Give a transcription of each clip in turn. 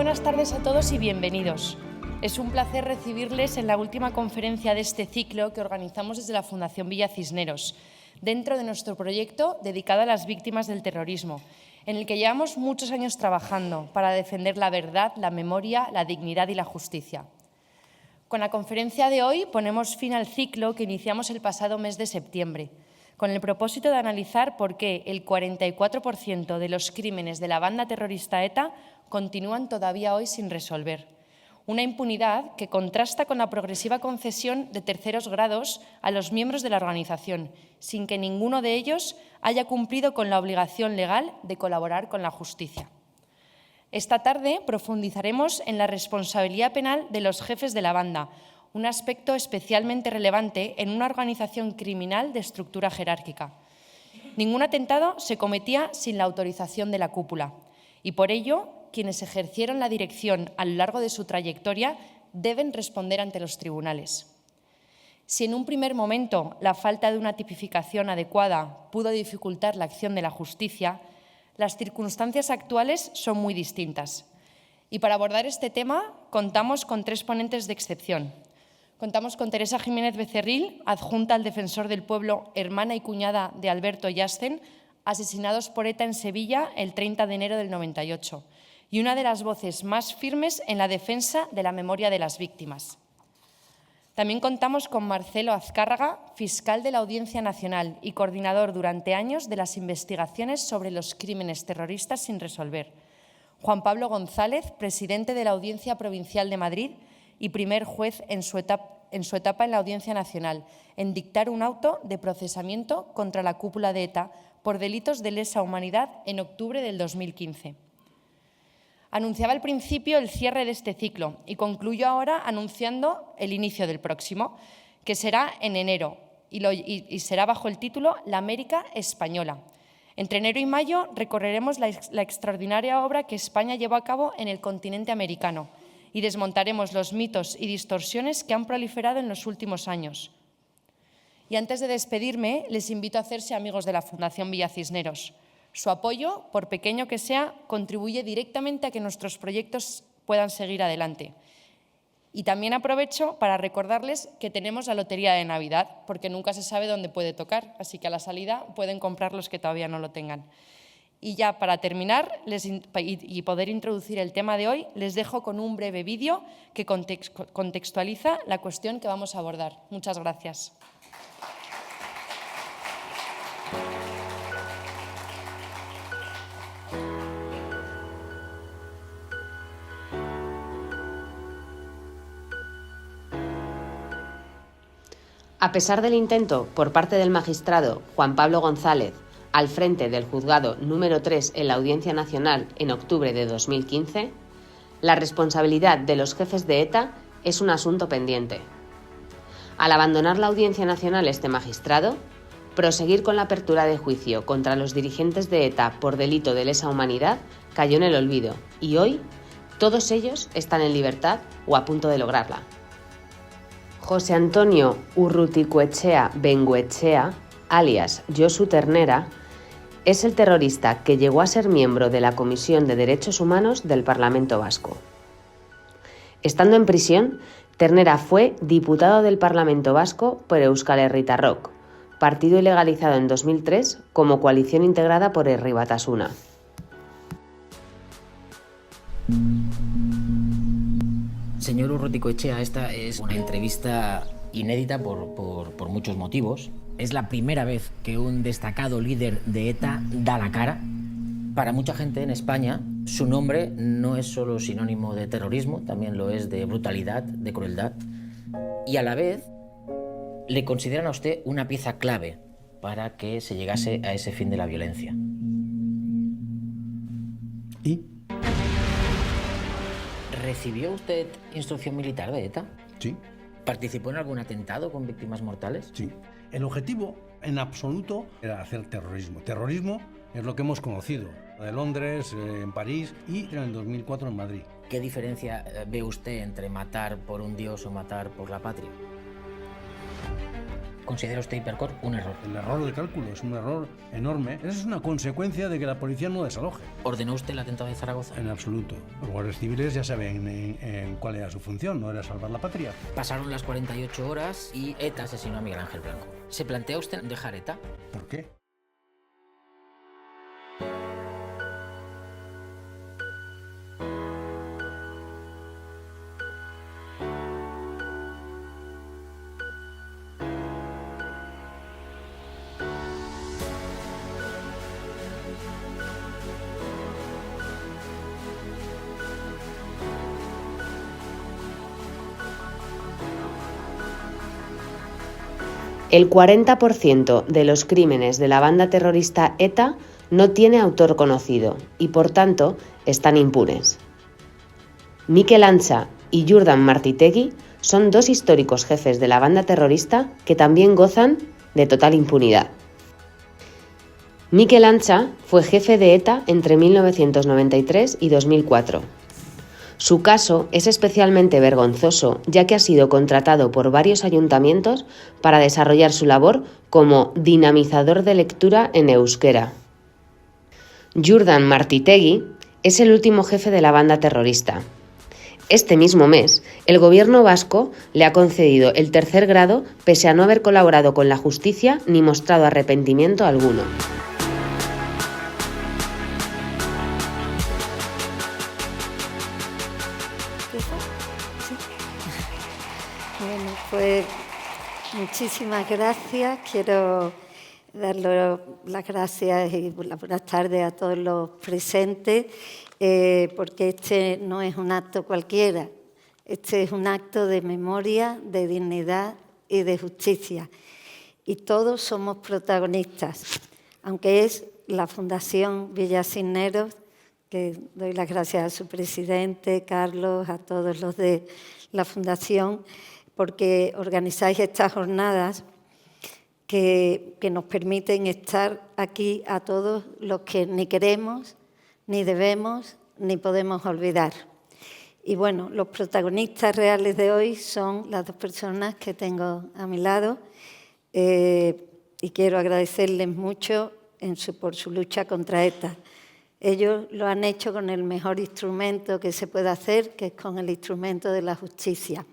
buenas tardes a todos y bienvenidos. Es un placer recibirles en la última conferencia de este ciclo que organizamos desde la Fundación Villa Cisneros, dentro de nuestro proyecto dedicado a las víctimas del terrorismo, en el que llevamos muchos años trabajando para defender la verdad, la memoria, la dignidad y la justicia. Con la conferencia de hoy ponemos fin al ciclo que iniciamos el pasado mes de septiembre, con el propósito de analizar por qué el 44% de los crímenes de la banda terrorista ETA continúan todavía hoy sin resolver. Una impunidad que contrasta con la progresiva concesión de terceros grados a los miembros de la organización, sin que ninguno de ellos haya cumplido con la obligación legal de colaborar con la justicia. Esta tarde profundizaremos en la responsabilidad penal de los jefes de la banda, un aspecto especialmente relevante en una organización criminal de estructura jerárquica. Ningún atentado se cometía sin la autorización de la cúpula y por ello quienes ejercieron la dirección a lo largo de su trayectoria deben responder ante los tribunales. Si en un primer momento la falta de una tipificación adecuada pudo dificultar la acción de la justicia, las circunstancias actuales son muy distintas. Y para abordar este tema contamos con tres ponentes de excepción. Contamos con Teresa Jiménez Becerril, adjunta al Defensor del Pueblo, hermana y cuñada de Alberto Yasten, asesinados por ETA en Sevilla el 30 de enero del 98, y una de las voces más firmes en la defensa de la memoria de las víctimas. También contamos con Marcelo Azcárraga, fiscal de la Audiencia Nacional y coordinador durante años de las investigaciones sobre los crímenes terroristas sin resolver. Juan Pablo González, presidente de la Audiencia Provincial de Madrid y primer juez en su etapa en la Audiencia Nacional, en dictar un auto de procesamiento contra la cúpula de ETA por delitos de lesa humanidad en octubre del 2015. Anunciaba al principio el cierre de este ciclo y concluyo ahora anunciando el inicio del próximo, que será en enero y será bajo el título La América Española. Entre enero y mayo recorreremos la extraordinaria obra que España llevó a cabo en el continente americano y desmontaremos los mitos y distorsiones que han proliferado en los últimos años. Y antes de despedirme, les invito a hacerse amigos de la Fundación Villa Cisneros. Su apoyo, por pequeño que sea, contribuye directamente a que nuestros proyectos puedan seguir adelante. Y también aprovecho para recordarles que tenemos la Lotería de Navidad, porque nunca se sabe dónde puede tocar, así que a la salida pueden comprar los que todavía no lo tengan. Y ya para terminar y poder introducir el tema de hoy, les dejo con un breve vídeo que contextualiza la cuestión que vamos a abordar. Muchas gracias. A pesar del intento por parte del magistrado Juan Pablo González al frente del juzgado número 3 en la Audiencia Nacional en octubre de 2015, la responsabilidad de los jefes de ETA es un asunto pendiente. Al abandonar la Audiencia Nacional este magistrado, proseguir con la apertura de juicio contra los dirigentes de ETA por delito de lesa humanidad cayó en el olvido y hoy todos ellos están en libertad o a punto de lograrla. José Antonio Urruticoechea Bengoechea, alias Josu Ternera, es el terrorista que llegó a ser miembro de la Comisión de Derechos Humanos del Parlamento Vasco. Estando en prisión, Ternera fue diputado del Parlamento Vasco por Euskal Herritarrok, partido ilegalizado en 2003 como coalición integrada por Herri Batasuna. Señor Urruticoechea, esta es una entrevista inédita por muchos motivos. Es la primera vez que un destacado líder de ETA da la cara. Para mucha gente en España, su nombre no es solo sinónimo de terrorismo, también lo es de brutalidad, de crueldad. Y a la vez, le consideran a usted una pieza clave para que se llegase a ese fin de la violencia. ¿Y? ¿Recibió usted instrucción militar de ETA? Sí. ¿Participó en algún atentado con víctimas mortales? Sí. El objetivo, en absoluto, era hacer terrorismo. Terrorismo es lo que hemos conocido, de Londres, en París y en el 2004 en Madrid. ¿Qué diferencia ve usted entre matar por un dios o matar por la patria? ¿Considera usted, Hipercor, un error? El error de cálculo es un error enorme. Esa es una consecuencia de que la policía no desaloje. ¿Ordenó usted el atentado de Zaragoza? En absoluto. Los guardias civiles ya saben en cuál era su función, no era salvar la patria. Pasaron las 48 horas y ETA asesinó a Miguel Ángel Blanco. ¿Se plantea usted dejar ETA? ¿Por qué? El 40% de los crímenes de la banda terrorista ETA no tiene autor conocido y, por tanto, están impunes. Mikel Antza y Jurdan Martitegui son dos históricos jefes de la banda terrorista que también gozan de total impunidad. Mikel Antza fue jefe de ETA entre 1993 y 2004. Su caso es especialmente vergonzoso, ya que ha sido contratado por varios ayuntamientos para desarrollar su labor como dinamizador de lectura en euskera. Jurdan Martitegui es el último jefe de la banda terrorista. Este mismo mes, el gobierno vasco le ha concedido el tercer grado pese a no haber colaborado con la justicia ni mostrado arrepentimiento alguno. Bueno, pues muchísimas gracias. Quiero dar las gracias y las buenas tardes a todos los presentes, porque este no es un acto cualquiera. Este es un acto de memoria, de dignidad y de justicia. Y todos somos protagonistas, aunque es la Fundación Villa Cisneros, que doy las gracias a su presidente, Carlos, a todos los de la Fundación, porque organizáis estas jornadas que nos permiten estar aquí a todos los que ni queremos, ni debemos, ni podemos olvidar. Y bueno, los protagonistas reales de hoy son las dos personas que tengo a mi lado y quiero agradecerles mucho por su lucha contra ETA. Ellos lo han hecho con el mejor instrumento que se puede hacer, que es con el instrumento de la justicia.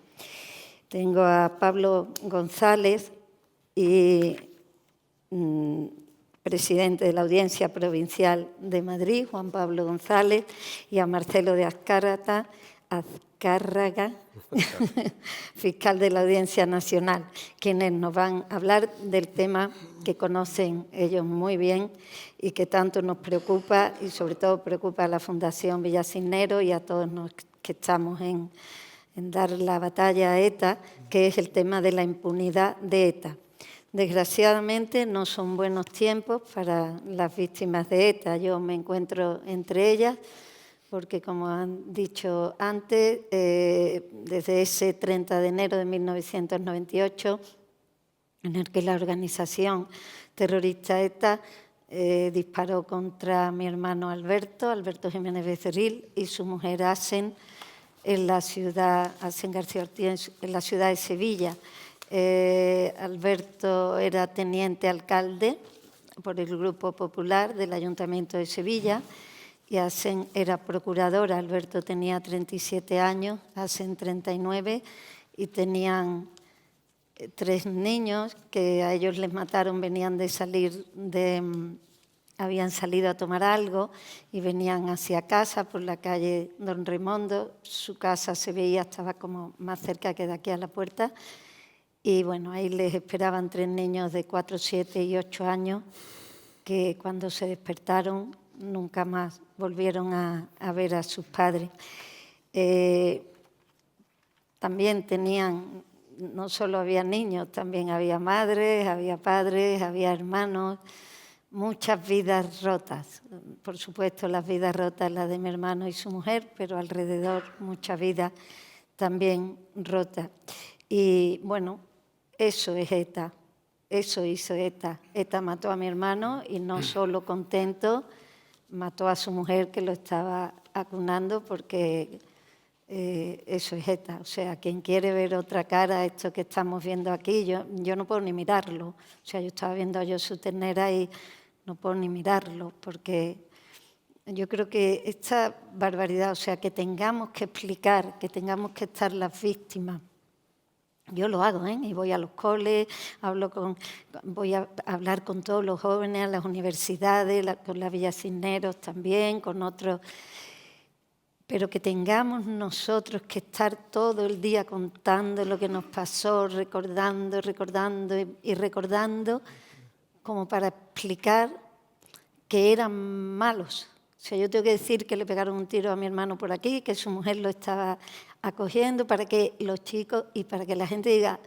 Tengo a Pablo González, presidente de la Audiencia Provincial de Madrid, Juan Pablo González, y a Marcelo de Azcárraga, fiscal de la Audiencia Nacional, quienes nos van a hablar del tema que conocen ellos muy bien y que tanto nos preocupa y sobre todo preocupa a la Fundación Villa Cisneros y a todos los que estamos en dar la batalla a ETA, que es el tema de la impunidad de ETA. Desgraciadamente no son buenos tiempos para las víctimas de ETA. Yo me encuentro entre ellas porque, como han dicho antes, desde ese 30 de enero de 1998, en el que la organización terrorista ETA disparó contra mi hermano Alberto Jiménez Becerril, y su mujer Asen, Asen García Ortiz, en la ciudad de Sevilla. Alberto era teniente alcalde por el Grupo Popular del Ayuntamiento de Sevilla y Asen era procuradora. Alberto tenía 37 años, Asen 39, y tenían 3 niños que a ellos les mataron, habían salido a tomar algo y venían hacia casa por la calle Don Raimundo. Su casa se veía, estaba como más cerca que de aquí a la puerta. Y bueno, ahí les esperaban 3 niños de 4, 7 y 8 años que cuando se despertaron nunca más volvieron a ver a sus padres. También tenían, no solo había niños, también había madres, había padres, había hermanos, muchas vidas rotas. Por supuesto, las vidas rotas, las de mi hermano y su mujer, pero alrededor muchas vidas también rotas. Y bueno, eso es ETA, eso hizo ETA. ETA mató a mi hermano y no solo contento, mató a su mujer que lo estaba acunando porque eso es ETA. O sea, quien quiere ver otra cara a esto que estamos viendo aquí, yo no puedo ni mirarlo. O sea, yo estaba viendo a Josu Ternera y no puedo ni mirarlo, porque yo creo que esta barbaridad, o sea, que tengamos que explicar, que tengamos que estar las víctimas. Yo lo hago, y voy a los coles, voy a hablar con todos los jóvenes, a las universidades, con la Villa Cisneros también, con otros. Pero que tengamos nosotros que estar todo el día contando lo que nos pasó, recordando y recordando, como para explicar que eran malos. O sea, yo tengo que decir que le pegaron un tiro a mi hermano por aquí, que su mujer lo estaba acogiendo, para que los chicos y para que la gente diga,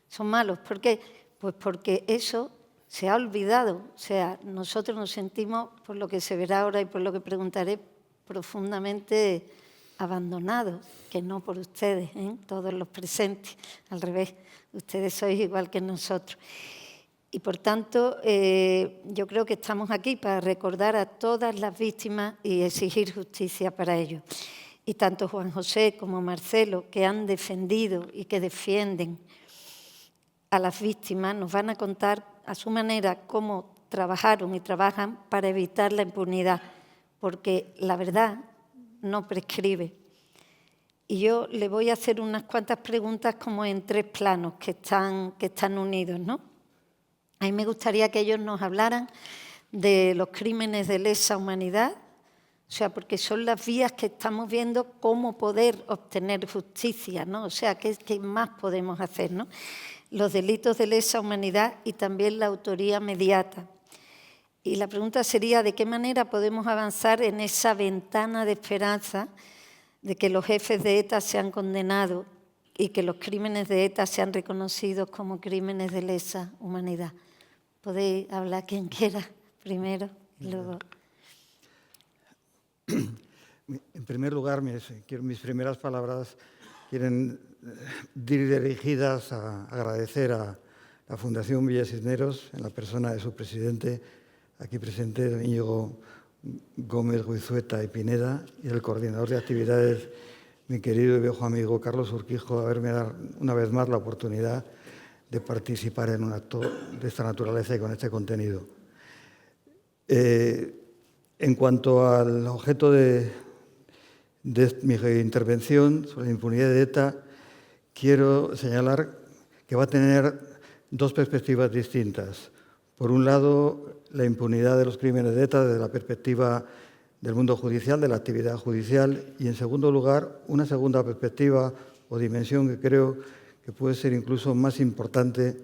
son malos. ¿Por qué? Pues porque eso se ha olvidado. O sea, nosotros nos sentimos, por lo que se verá ahora y por lo que preguntaré, profundamente abandonados, que no por ustedes, todos los presentes, al revés, ustedes sois igual que nosotros. Y por tanto, yo creo que estamos aquí para recordar a todas las víctimas y exigir justicia para ellos. Y tanto Juan José como Marcelo, que han defendido y que defienden a las víctimas, nos van a contar a su manera cómo trabajaron y trabajan para evitar la impunidad, porque la verdad no prescribe. Y yo le voy a hacer unas cuantas preguntas como en 3 planos que están unidos, ¿no? A mí me gustaría que ellos nos hablaran de los crímenes de lesa humanidad, o sea, porque son las vías que estamos viendo cómo poder obtener justicia, ¿no? O sea, ¿qué más podemos hacer, no? Los delitos de lesa humanidad y también la autoría mediata. Y la pregunta sería, ¿de qué manera podemos avanzar en esa ventana de esperanza de que los jefes de ETA sean condenados y que los crímenes de ETA sean reconocidos como crímenes de lesa humanidad? Podéis hablar quien quiera primero, luego. En primer lugar, mis primeras palabras quieren ir dirigidas a agradecer a la Fundación Villa Cisneros, en la persona de su presidente, aquí presente, Íñigo Gómez Guizueta y Pineda, y el coordinador de actividades, mi querido y viejo amigo Carlos Urquijo, haberme dado una vez más la oportunidad de participar en un acto de esta naturaleza y con este contenido. En cuanto al objeto de mi intervención sobre la impunidad de ETA, quiero señalar que va a tener 2 perspectivas distintas. Por un lado, la impunidad de los crímenes de ETA desde la perspectiva del mundo judicial, de la actividad judicial, y en segundo lugar, una segunda perspectiva o dimensión que creo que puede ser incluso más importante,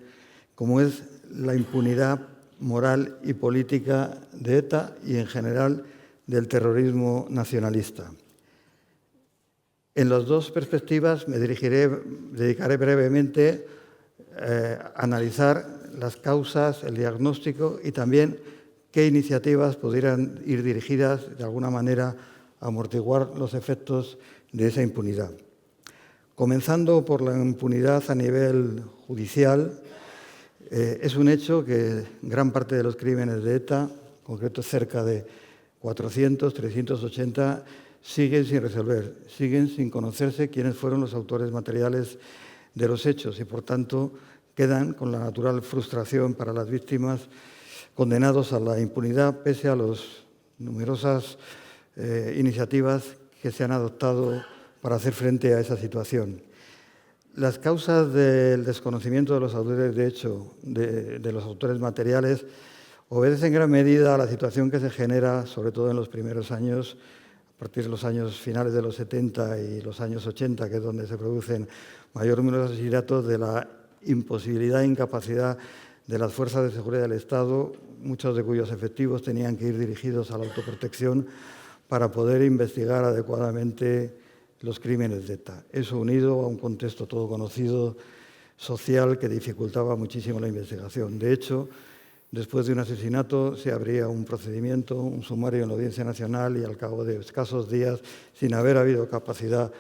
como es la impunidad moral y política de ETA y en general del terrorismo nacionalista. En las 2 perspectivas me dedicaré brevemente a analizar las causas, el diagnóstico y también qué iniciativas pudieran ir dirigidas de alguna manera a amortiguar los efectos de esa impunidad. Comenzando por la impunidad a nivel judicial, es un hecho que gran parte de los crímenes de ETA, en concreto cerca de 400, 380, siguen sin resolver, siguen sin conocerse quiénes fueron los autores materiales de los hechos y, por tanto, quedan con la natural frustración para las víctimas condenados a la impunidad pese a las numerosas iniciativas que se han adoptado para hacer frente a esa situación. Las causas del desconocimiento de los autores de hecho, de los autores materiales, obedecen en gran medida a la situación que se genera, sobre todo en los primeros años, a partir de los años finales de los 70 y los años 80, que es donde se producen mayor número de asesinatos, de la imposibilidad e incapacidad de las fuerzas de seguridad del Estado, muchos de cuyos efectivos tenían que ir dirigidos a la autoprotección para poder investigar adecuadamente los crímenes de ETA. Eso unido a un contexto todo conocido social que dificultaba muchísimo la investigación. De hecho, después de un asesinato se abría un procedimiento, un sumario en la Audiencia Nacional y al cabo de escasos días, sin haber habido capacidad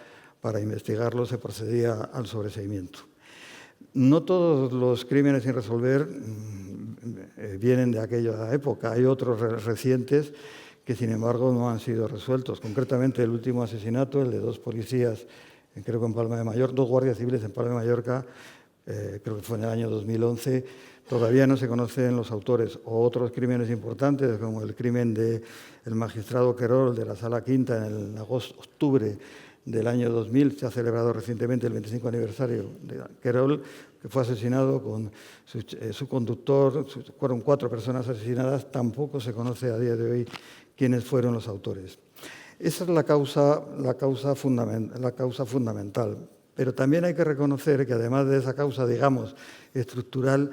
para investigarlo, se procedía al sobreseimiento. No todos los crímenes sin resolver vienen de aquella época. Hay otros recientes que, sin embargo, no han sido resueltos. Concretamente, el último asesinato, el de 2 policías creo que en Palma de Mallorca, 2 guardias civiles en Palma de Mallorca, creo que fue en el año 2011, todavía no se conocen los autores. O otros crímenes importantes, como el crimen del magistrado Querol de la Sala Quinta en el octubre del año 2000, se ha celebrado recientemente el 25 aniversario de Querol, que fue asesinado con su conductor, fueron 4 personas asesinadas, tampoco se conoce a día de hoy quiénes fueron los autores. Esa es la causa fundamental. Pero también hay que reconocer que además de esa causa, digamos, estructural,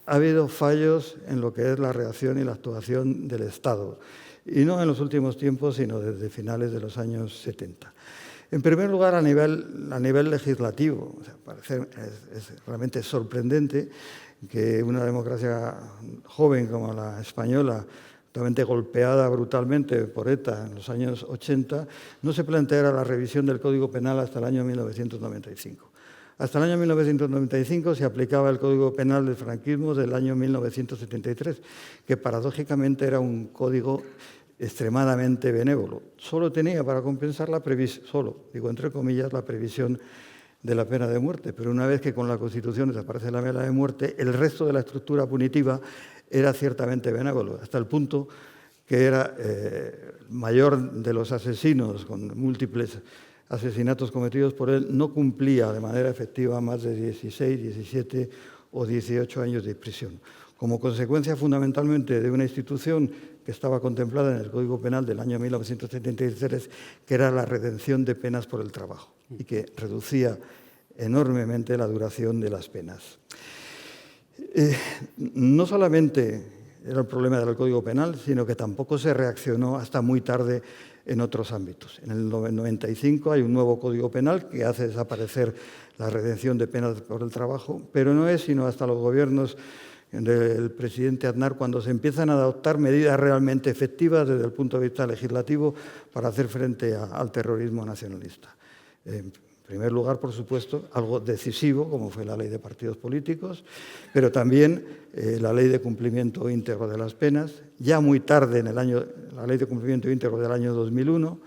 ha habido fallos en lo que es la reacción y la actuación del Estado. Y no en los últimos tiempos, sino desde finales de los años 70. En primer lugar, a nivel legislativo, o sea, es realmente sorprendente que una democracia joven como la española, totalmente golpeada brutalmente por ETA en los años 80, no se planteara la revisión del Código Penal hasta el año 1995. Hasta el año 1995 se aplicaba el Código Penal del franquismo del año 1973, que paradójicamente era un código extremadamente benévolo. Solo tenía para compensar la previsión, solo, digo entre comillas, la previsión de la pena de muerte, pero una vez que con la Constitución desaparece la pena de muerte, el resto de la estructura punitiva era ciertamente benévolo, hasta el punto que era mayor de los asesinos con múltiples asesinatos cometidos por él, no cumplía de manera efectiva más de 16, 17 o 18 años de prisión. Como consecuencia fundamentalmente de una institución que estaba contemplada en el Código Penal del año 1973, que era la redención de penas por el trabajo y que reducía enormemente la duración de las penas. No solamente era el problema del Código Penal, sino que tampoco se reaccionó hasta muy tarde en otros ámbitos. En el 95 hay un nuevo Código Penal que hace desaparecer la redención de penas por el trabajo, pero no es sino hasta los gobiernos del presidente Aznar cuando se empiezan a adoptar medidas realmente efectivas desde el punto de vista legislativo para hacer frente al terrorismo nacionalista. En primer lugar, por supuesto, algo decisivo, como fue la ley de partidos políticos, pero también la ley de cumplimiento íntegro de las penas, ya muy tarde la ley de cumplimiento íntegro del año 2001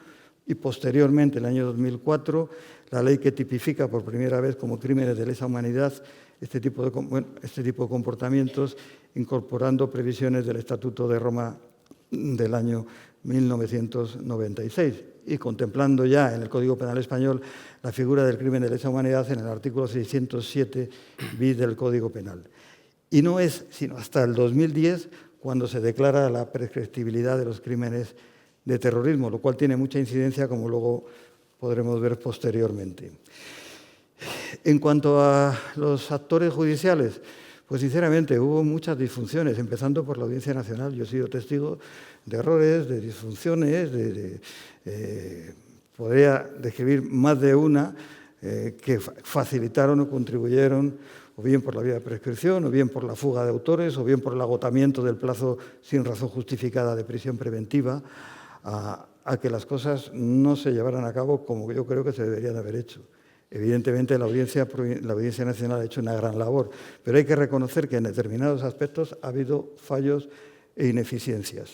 y posteriormente, en el año 2004, la ley que tipifica por primera vez como crímenes de lesa humanidad este tipo de comportamientos, incorporando previsiones del Estatuto de Roma del año 1996 y contemplando ya en el Código Penal español la figura del crimen de lesa humanidad en el artículo 607 bis del Código Penal. Y no es sino hasta el 2010 cuando se declara la prescriptibilidad de los crímenes de terrorismo, lo cual tiene mucha incidencia, como luego podremos ver posteriormente. En cuanto a los actores judiciales, pues sinceramente hubo muchas disfunciones, empezando por la Audiencia Nacional. Yo he sido testigo de errores, de disfunciones, podría describir más de una que facilitaron o contribuyeron, o bien por la vía de prescripción, o bien por la fuga de autores, o bien por el agotamiento del plazo sin razón justificada de prisión preventiva, a que las cosas no se llevaran a cabo como yo creo que se deberían haber hecho. Evidentemente, la Audiencia Nacional ha hecho una gran labor, pero hay que reconocer que en determinados aspectos ha habido fallos e ineficiencias.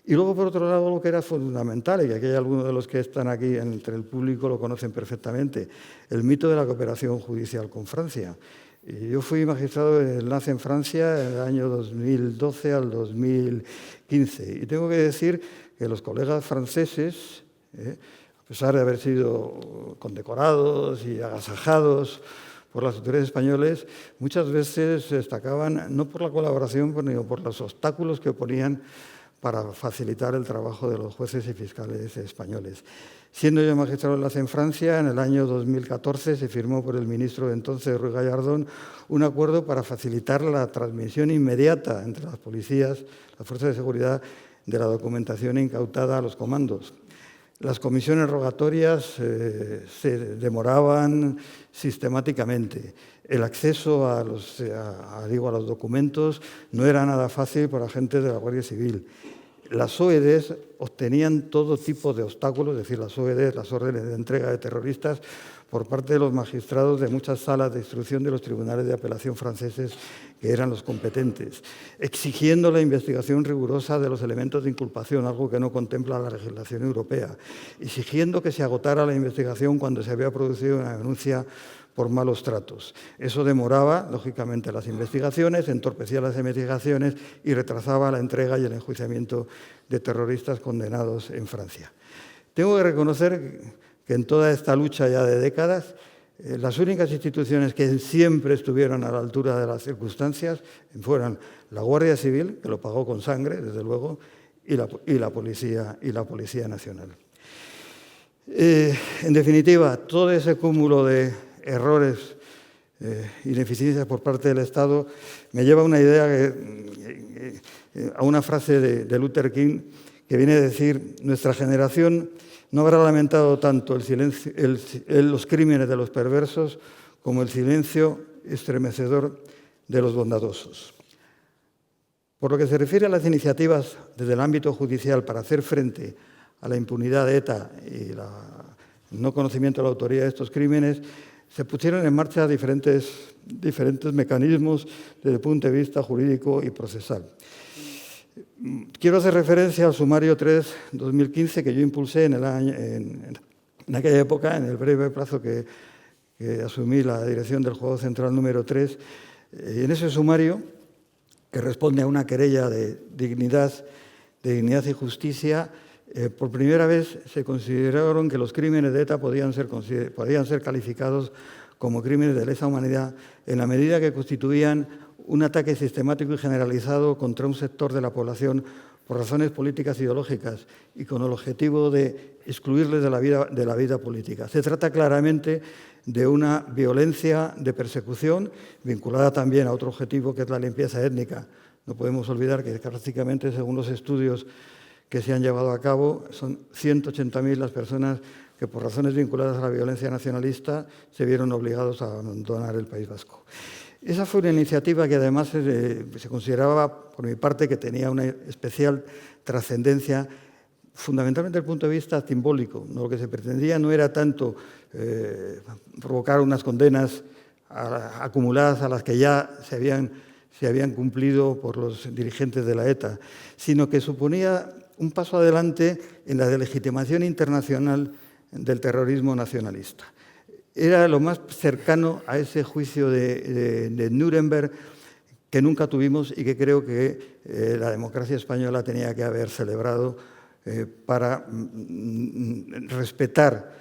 Y luego, por otro lado, lo que era fundamental, y que aquí hay algunos de los que están aquí entre el público lo conocen perfectamente, el mito de la cooperación judicial con Francia. Y yo fui magistrado de enlace en Francia en el año 2012 al 2015. Y tengo que decir que los colegas franceses, a pesar de haber sido condecorados y agasajados por las autoridades españolas, muchas veces se destacaban no por la colaboración, sino por los obstáculos que oponían para facilitar el trabajo de los jueces y fiscales españoles. Siendo yo magistrado de enlace en Francia, en el año 2014 se firmó por el ministro de entonces, Ruiz Gallardón, un acuerdo para facilitar la transmisión inmediata entre las policías, las fuerzas de seguridad, de la documentación incautada a los comandos. Las comisiones rogatorias se demoraban sistemáticamente. El acceso a los documentos no era nada fácil para agentes de la Guardia Civil. Las OEDs obtenían todo tipo de obstáculos, es decir, las OED, las órdenes de entrega de terroristas, por parte de los magistrados de muchas salas de instrucción de los tribunales de apelación franceses, que eran los competentes, exigiendo la investigación rigurosa de los elementos de inculpación, algo que no contempla la legislación europea, exigiendo que se agotara la investigación cuando se había producido una denuncia por malos tratos. Eso demoraba, lógicamente, las investigaciones, entorpecía las investigaciones y retrasaba la entrega y el enjuiciamiento de terroristas condenados en Francia. Tengo que reconocer que en toda esta lucha ya de décadas, las únicas instituciones que siempre estuvieron a la altura de las circunstancias fueron la Guardia Civil, que lo pagó con sangre, desde luego, y la Policía Nacional. En definitiva, todo ese cúmulo de errores, ineficiencias por parte del Estado, me lleva a una idea, a una frase de Luther King, que viene a decir: nuestra generación no habrá lamentado tanto los crímenes de los perversos como el silencio estremecedor de los bondadosos. Por lo que se refiere a las iniciativas desde el ámbito judicial para hacer frente a la impunidad de ETA y el no conocimiento de la autoría de estos crímenes, se pusieron en marcha diferentes mecanismos desde el punto de vista jurídico y procesal. Quiero hacer referencia al sumario 3-2015 que yo impulsé en aquella época, en el breve plazo que asumí la dirección del Juzgado Central número 3. En ese sumario, que responde a una querella de dignidad y justicia, por primera vez se consideraron que los crímenes de ETA podían ser calificados como crímenes de lesa humanidad en la medida que constituían un ataque sistemático y generalizado contra un sector de la población por razones políticas ideológicas y con el objetivo de excluirles de la vida política. Se trata claramente de una violencia de persecución vinculada también a otro objetivo, que es la limpieza étnica. No podemos olvidar que prácticamente, según los estudios que se han llevado a cabo, son 180.000 las personas que por razones vinculadas a la violencia nacionalista se vieron obligados a abandonar el País Vasco. Esa fue una iniciativa que además se consideraba, por mi parte, que tenía una especial trascendencia, fundamentalmente desde el punto de vista simbólico. Lo que se pretendía no era tanto provocar unas condenas acumuladas a las que ya se habían cumplido por los dirigentes de la ETA, sino que suponía un paso adelante en la delegitimación internacional del terrorismo nacionalista. Era lo más cercano a ese juicio de Nuremberg que nunca tuvimos y que creo que la democracia española tenía que haber celebrado para respetar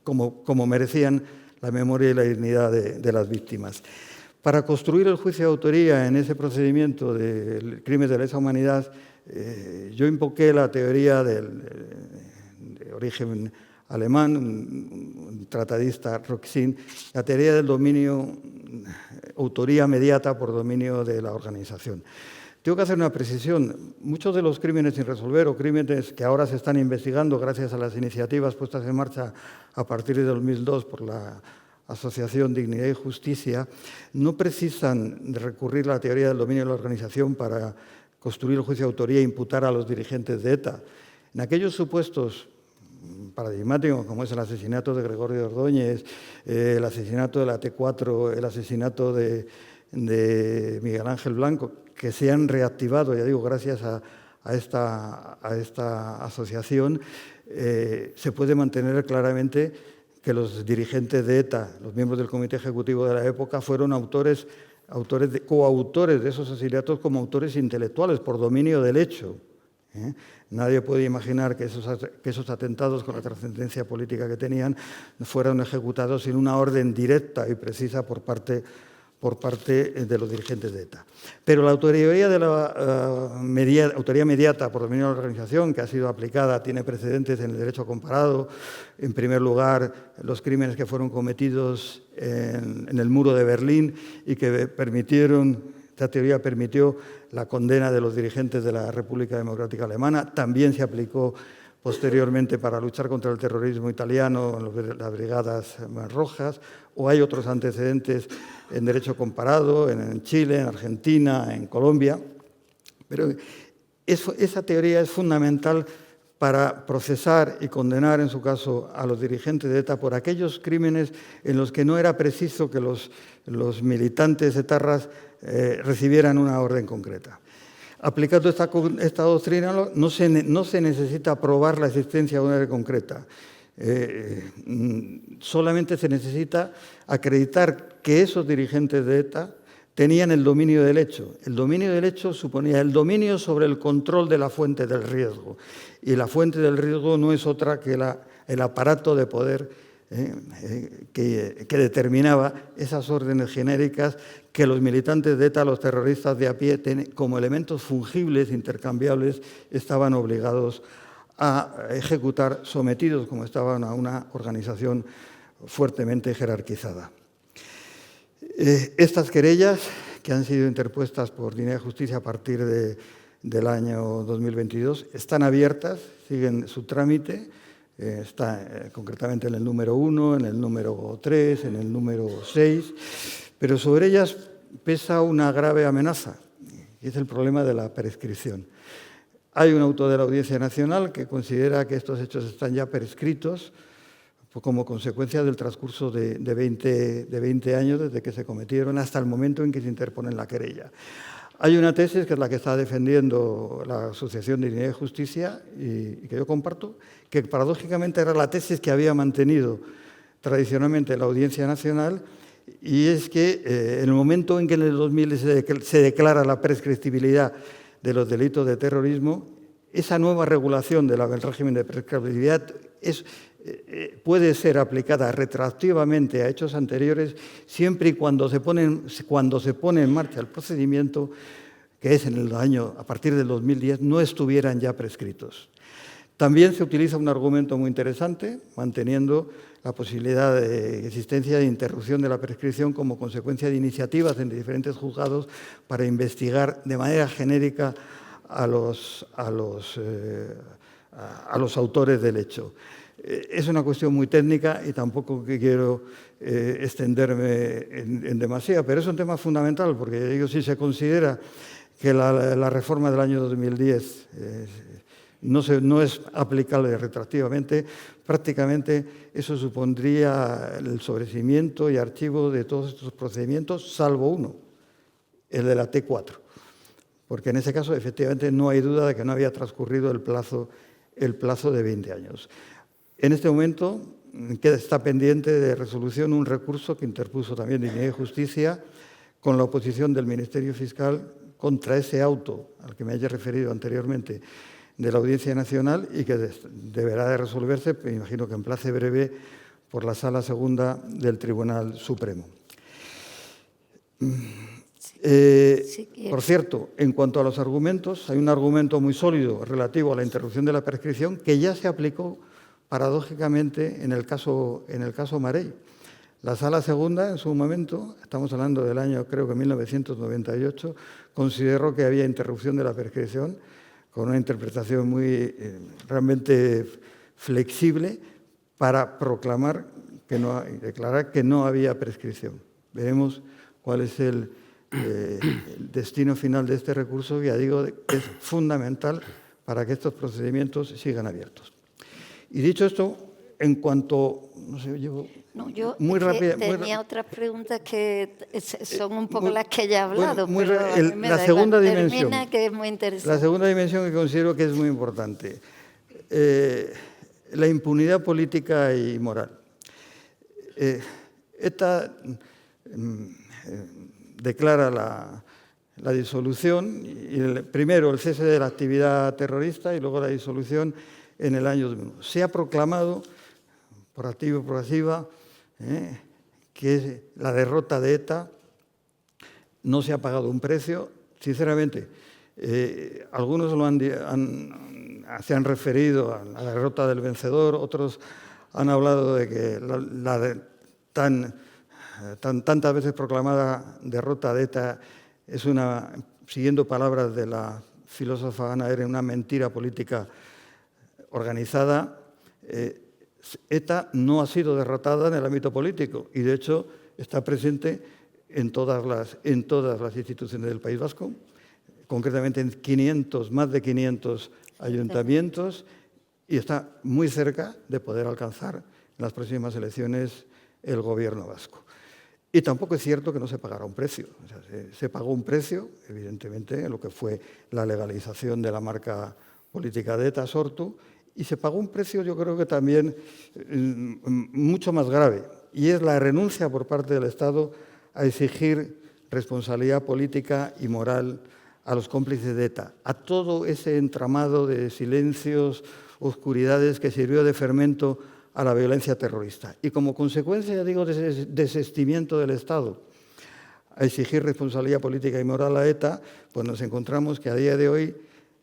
como merecían la memoria y la dignidad de las víctimas. Para construir el juicio de autoría en ese procedimiento del crimen de lesa humanidad, yo invoqué la teoría de origen alemán, un tratadista, Roxin, la teoría del dominio, autoría mediata por dominio de la organización. Tengo que hacer una precisión. Muchos de los crímenes sin resolver o crímenes que ahora se están investigando gracias a las iniciativas puestas en marcha a partir de 2002 por la Asociación Dignidad y Justicia, no precisan de recurrir a la teoría del dominio de la organización para construir el juicio de autoría e imputar a los dirigentes de ETA. En aquellos supuestos paradigmáticos, como es el asesinato de Gregorio Ordóñez, el asesinato de la T4, el asesinato de Miguel Ángel Blanco, que se han reactivado, ya digo, gracias a esta asociación, se puede mantener claramente que los dirigentes de ETA, los miembros del comité ejecutivo de la época, fueron coautores de esos asesinatos como autores intelectuales por dominio del hecho. Nadie puede imaginar que esos atentados, con la trascendencia política que tenían, fueran ejecutados sin una orden directa y precisa por parte de los dirigentes de ETA. Pero la autoría de la autoría mediata por dominio de la organización, que ha sido aplicada, tiene precedentes en el derecho comparado. En primer lugar, los crímenes que fueron cometidos en el muro de Berlín y que esta teoría permitió la condena de los dirigentes de la República Democrática Alemana. También se aplicó posteriormente para luchar contra el terrorismo italiano en las Brigadas Rojas, o hay otros antecedentes en derecho comparado en Chile, en Argentina, en Colombia. Pero esa teoría es fundamental para procesar y condenar, en su caso, a los dirigentes de ETA por aquellos crímenes en los que no era preciso que los militantes etarras recibieran una orden concreta. Aplicando esta doctrina, no se necesita probar la existencia de una orden concreta. Solamente se necesita acreditar que esos dirigentes de ETA tenían el dominio del hecho. El dominio del hecho suponía el dominio sobre el control de la fuente del riesgo. Y la fuente del riesgo no es otra que el aparato de poder que determinaba esas órdenes genéricas que los militantes de ETA, los terroristas de a pie, como elementos fungibles, intercambiables, estaban obligados a ejecutar, sometidos como estaban a una organización fuertemente jerarquizada. Estas querellas, que han sido interpuestas por Dignidad y Justicia a partir del año 2022, están abiertas, siguen su trámite, está concretamente en el número 1, en el número 3, en el número 6, pero sobre ellas pesa una grave amenaza, y es el problema de la prescripción. Hay un auto de la Audiencia Nacional que considera que estos hechos están ya prescritos como consecuencia del transcurso de 20 años desde que se cometieron hasta el momento en que se interpone la querella. Hay una tesis que es la que está defendiendo la Asociación de Dignidad y Justicia y que yo comparto, que paradójicamente era la tesis que había mantenido tradicionalmente la Audiencia Nacional, y es que en el momento en que en el 2000 se declara la prescriptibilidad de los delitos de terrorismo, esa nueva regulación del régimen de prescriptibilidad puede ser aplicada retroactivamente a hechos anteriores siempre y cuando se pone en marcha el procedimiento, que es a partir del 2010, no estuvieran ya prescritos. También se utiliza un argumento muy interesante, manteniendo la posibilidad de existencia de interrupción de la prescripción como consecuencia de iniciativas en diferentes juzgados para investigar de manera genérica a los autores del hecho. Es una cuestión muy técnica y tampoco quiero extenderme en demasía, pero es un tema fundamental porque digo, si se considera que la reforma del año 2010 no es aplicable retroactivamente, prácticamente eso supondría el sobreseimiento y archivo de todos estos procedimientos, salvo uno, el de la T4, porque en ese caso efectivamente no hay duda de que no había transcurrido el plazo de 20 años. En este momento está pendiente de resolución un recurso que interpuso también Dignidad y Justicia con la oposición del Ministerio Fiscal contra ese auto al que me haya referido anteriormente de la Audiencia Nacional y que deberá de resolverse, me imagino que en plazo breve, por la Sala Segunda del Tribunal Supremo. Por cierto, en cuanto a los argumentos, hay un argumento muy sólido relativo a la interrupción de la prescripción que ya se aplicó paradójicamente en el caso Marey. La Sala Segunda, en su momento, estamos hablando del año, creo que 1998, consideró que había interrupción de la prescripción con una interpretación muy realmente flexible para declarar que no había prescripción. Veremos cuál es el destino final de este recurso, que ya digo que es fundamental para que estos procedimientos sigan abiertos. Y dicho esto, en cuanto, no sé, yo muy rápido. Tenía otras preguntas que son un poco las que ya he hablado. La segunda dimensión, que es muy interesante. La segunda dimensión que considero que es muy importante, la impunidad política y moral. ETA declara la disolución, primero el cese de la actividad terrorista y luego la disolución en el año 2001. Se ha proclamado, por activa y por pasiva, que la derrota de ETA no se ha pagado un precio. Sinceramente, algunos se han referido a la derrota del vencedor, otros han hablado de que tantas veces proclamada derrota de ETA es siguiendo palabras de la filósofa Hannah Arendt, una mentira política organizada. ETA no ha sido derrotada en el ámbito político y, de hecho, está presente en todas las instituciones del País Vasco, concretamente en más de 500 ayuntamientos, y está muy cerca de poder alcanzar en las próximas elecciones el gobierno vasco. Y tampoco es cierto que no se pagara un precio. O sea, se pagó un precio, evidentemente, en lo que fue la legalización de la marca política de ETA, Sortu, y se pagó un precio, yo creo que también mucho más grave, y es la renuncia por parte del Estado a exigir responsabilidad política y moral a los cómplices de ETA, a todo ese entramado de silencios, oscuridades que sirvió de fermento a la violencia terrorista. Y como consecuencia, ya digo, de ese desistimiento del Estado a exigir responsabilidad política y moral a ETA, pues nos encontramos que a día de hoy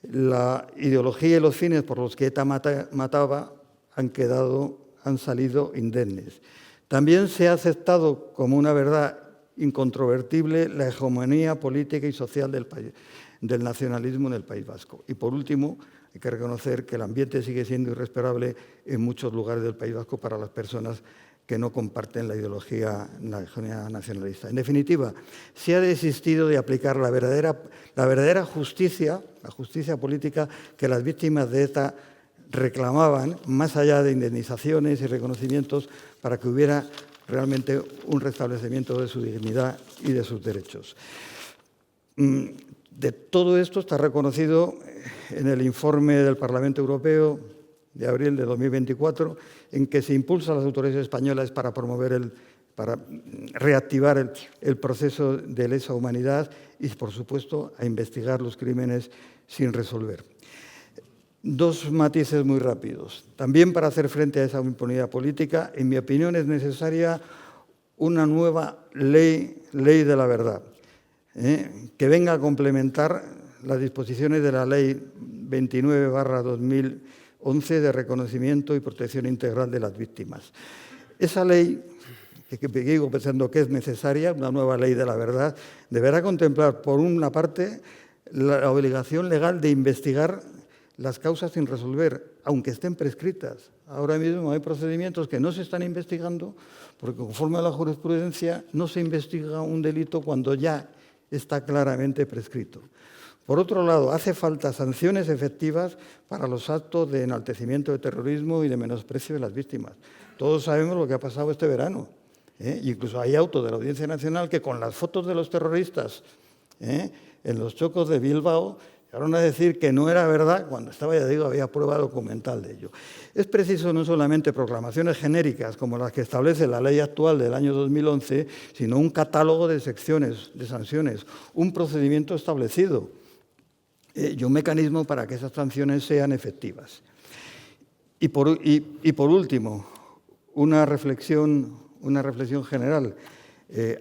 la ideología y los fines por los que ETA mataba han salido indemnes. También se ha aceptado como una verdad incontrovertible la hegemonía política y social del nacionalismo en el País Vasco. Y por último, hay que reconocer que el ambiente sigue siendo irrespirable en muchos lugares del País Vasco para las personas que no comparten la ideología nacionalista. En definitiva, se ha desistido de aplicar la verdadera justicia, la justicia política que las víctimas de ETA reclamaban, más allá de indemnizaciones y reconocimientos, para que hubiera realmente un restablecimiento de su dignidad y de sus derechos. De todo esto está reconocido en el informe del Parlamento Europeo de abril de 2024, en que se impulsa a las autoridades españolas para reactivar el proceso de lesa humanidad y, por supuesto, a investigar los crímenes sin resolver. Dos matices muy rápidos. También para hacer frente a esa impunidad política, en mi opinión, es necesaria una nueva ley de la verdad, que venga a complementar las disposiciones de la Ley 29/2011 de reconocimiento y protección integral de las víctimas. Esa ley, que digo pensando que es necesaria, una nueva ley de la verdad, deberá contemplar, por una parte, la obligación legal de investigar las causas sin resolver, aunque estén prescritas. Ahora mismo hay procedimientos que no se están investigando porque, conforme a la jurisprudencia, no se investiga un delito cuando ya está claramente prescrito. Por otro lado, hace falta sanciones efectivas para los actos de enaltecimiento de terrorismo y de menosprecio de las víctimas. Todos sabemos lo que ha pasado este verano. Incluso hay autos de la Audiencia Nacional que, con las fotos de los terroristas en los chocos de Bilbao, llegaron a decir que no era verdad cuando había prueba documental de ello. Es preciso no solamente proclamaciones genéricas como las que establece la ley actual del año 2011, sino un catálogo de secciones, de sanciones, un procedimiento establecido y un mecanismo para que esas sanciones sean efectivas. Y por último, una reflexión general.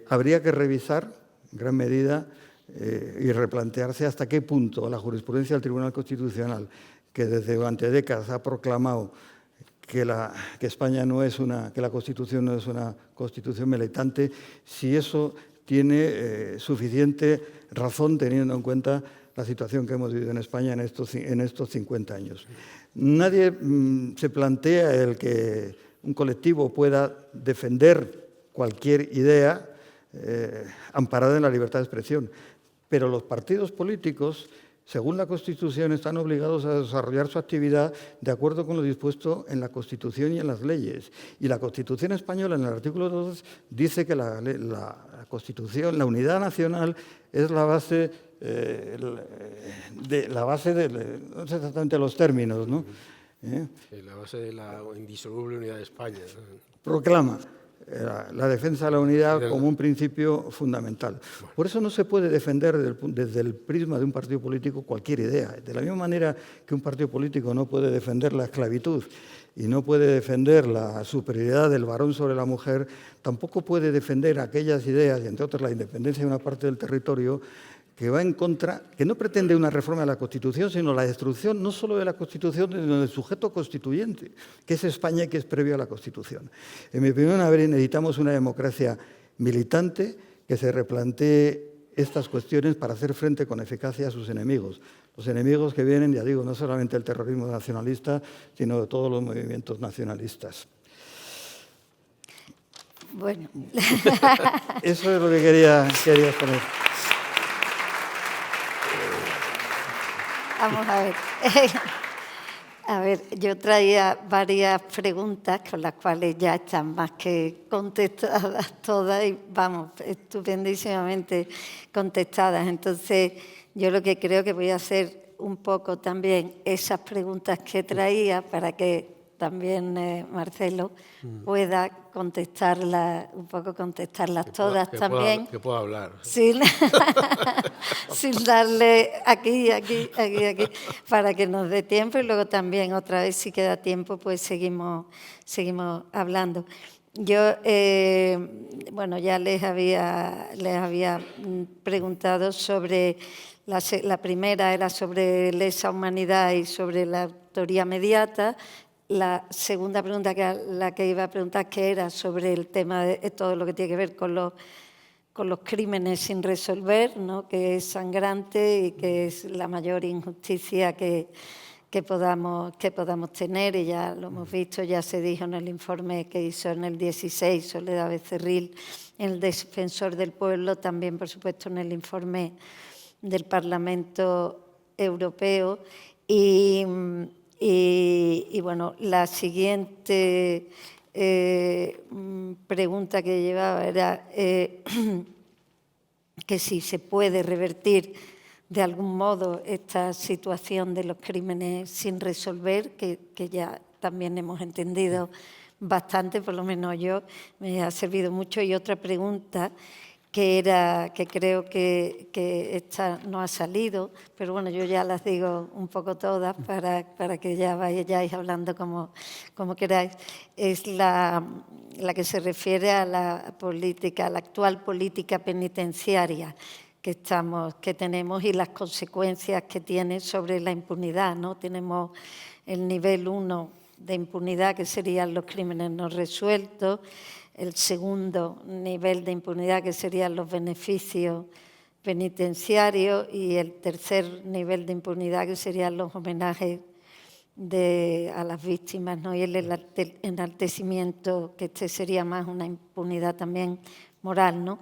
Habría que revisar, en gran medida, y replantearse hasta qué punto la jurisprudencia del Tribunal Constitucional, que durante décadas ha proclamado que España que la Constitución no es una Constitución militante, si eso tiene suficiente razón teniendo en cuenta la situación que hemos vivido en España en estos 50 años. Nadie se plantea el que un colectivo pueda defender cualquier idea amparada en la libertad de expresión. Pero los partidos políticos, según la Constitución, están obligados a desarrollar su actividad de acuerdo con lo dispuesto en la Constitución y en las leyes. Y la Constitución española, en el artículo 2, dice que la Constitución, la unidad nacional, es la base no sé exactamente los términos, ¿no? La base de la indisoluble unidad de España. Proclama la defensa de la unidad como un principio fundamental. Por eso no se puede defender desde el prisma de un partido político cualquier idea. De la misma manera que un partido político no puede defender la esclavitud y no puede defender la superioridad del varón sobre la mujer, tampoco puede defender aquellas ideas, y entre otras la independencia de una parte del territorio, que va en contra, que no pretende una reforma de la Constitución, sino la destrucción no solo de la Constitución, sino del sujeto constituyente, que es España y que es previo a la Constitución. En mi opinión, necesitamos una democracia militante que se replantee estas cuestiones para hacer frente con eficacia a sus enemigos. Los enemigos que vienen, ya digo, no solamente del terrorismo nacionalista, sino de todos los movimientos nacionalistas. Bueno. Eso es lo que quería exponer. Vamos a ver. A ver, yo traía varias preguntas con las cuales ya están más que contestadas todas y, vamos, estupendísimamente contestadas. Entonces, yo lo que creo que voy a hacer un poco también esas preguntas que traía para que también Marcelo pueda contestarlas, un poco contestarlas todas también. Que pueda hablar. Sin darle aquí, para que nos dé tiempo y luego también otra vez si queda tiempo pues seguimos hablando. Yo, bueno, ya les había preguntado sobre, la primera era sobre lesa humanidad y sobre la autoría mediata. La segunda pregunta, la que iba a preguntar, que era sobre el tema de todo lo que tiene que ver con los crímenes sin resolver, ¿no? Que es sangrante y que es la mayor injusticia que podamos tener, y ya lo hemos visto, ya se dijo en el informe que hizo en el 16 Soledad Becerril, el defensor del pueblo, también por supuesto en el informe del Parlamento Europeo. Y bueno, la siguiente pregunta que llevaba era que si se puede revertir de algún modo esta situación de los crímenes sin resolver, que ya también hemos entendido bastante, por lo menos yo, me ha servido mucho. Y otra pregunta que creo que esta no ha salido, pero bueno, yo ya las digo un poco todas para que ya vayáis hablando como queráis, es la que se refiere a la actual política penitenciaria que tenemos y las consecuencias que tiene sobre la impunidad, ¿no? Tenemos el nivel 1 de impunidad, que serían los crímenes no resueltos, el segundo nivel de impunidad, que serían los beneficios penitenciarios, y el tercer nivel de impunidad, que serían los homenajes a las víctimas, ¿no? Y el enaltecimiento, que sería más una impunidad también moral, ¿no?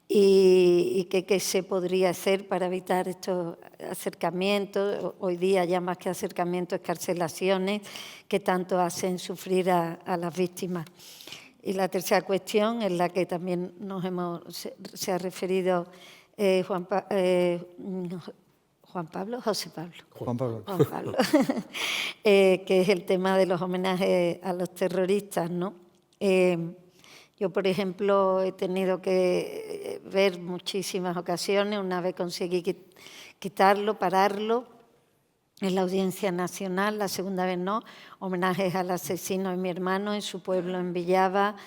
Y qué se podría hacer para evitar estos acercamientos, hoy día ya más que acercamientos, escarcelaciones, que tanto hacen sufrir a las víctimas. Y la tercera cuestión, en la que también se ha referido Juan Pablo, que es el tema de los homenajes a los terroristas, ¿no? Yo, por ejemplo, he tenido que ver muchísimas ocasiones, una vez conseguí pararlo en la Audiencia Nacional, la segunda vez no, homenajes al asesino de mi hermano en su pueblo, en Villava.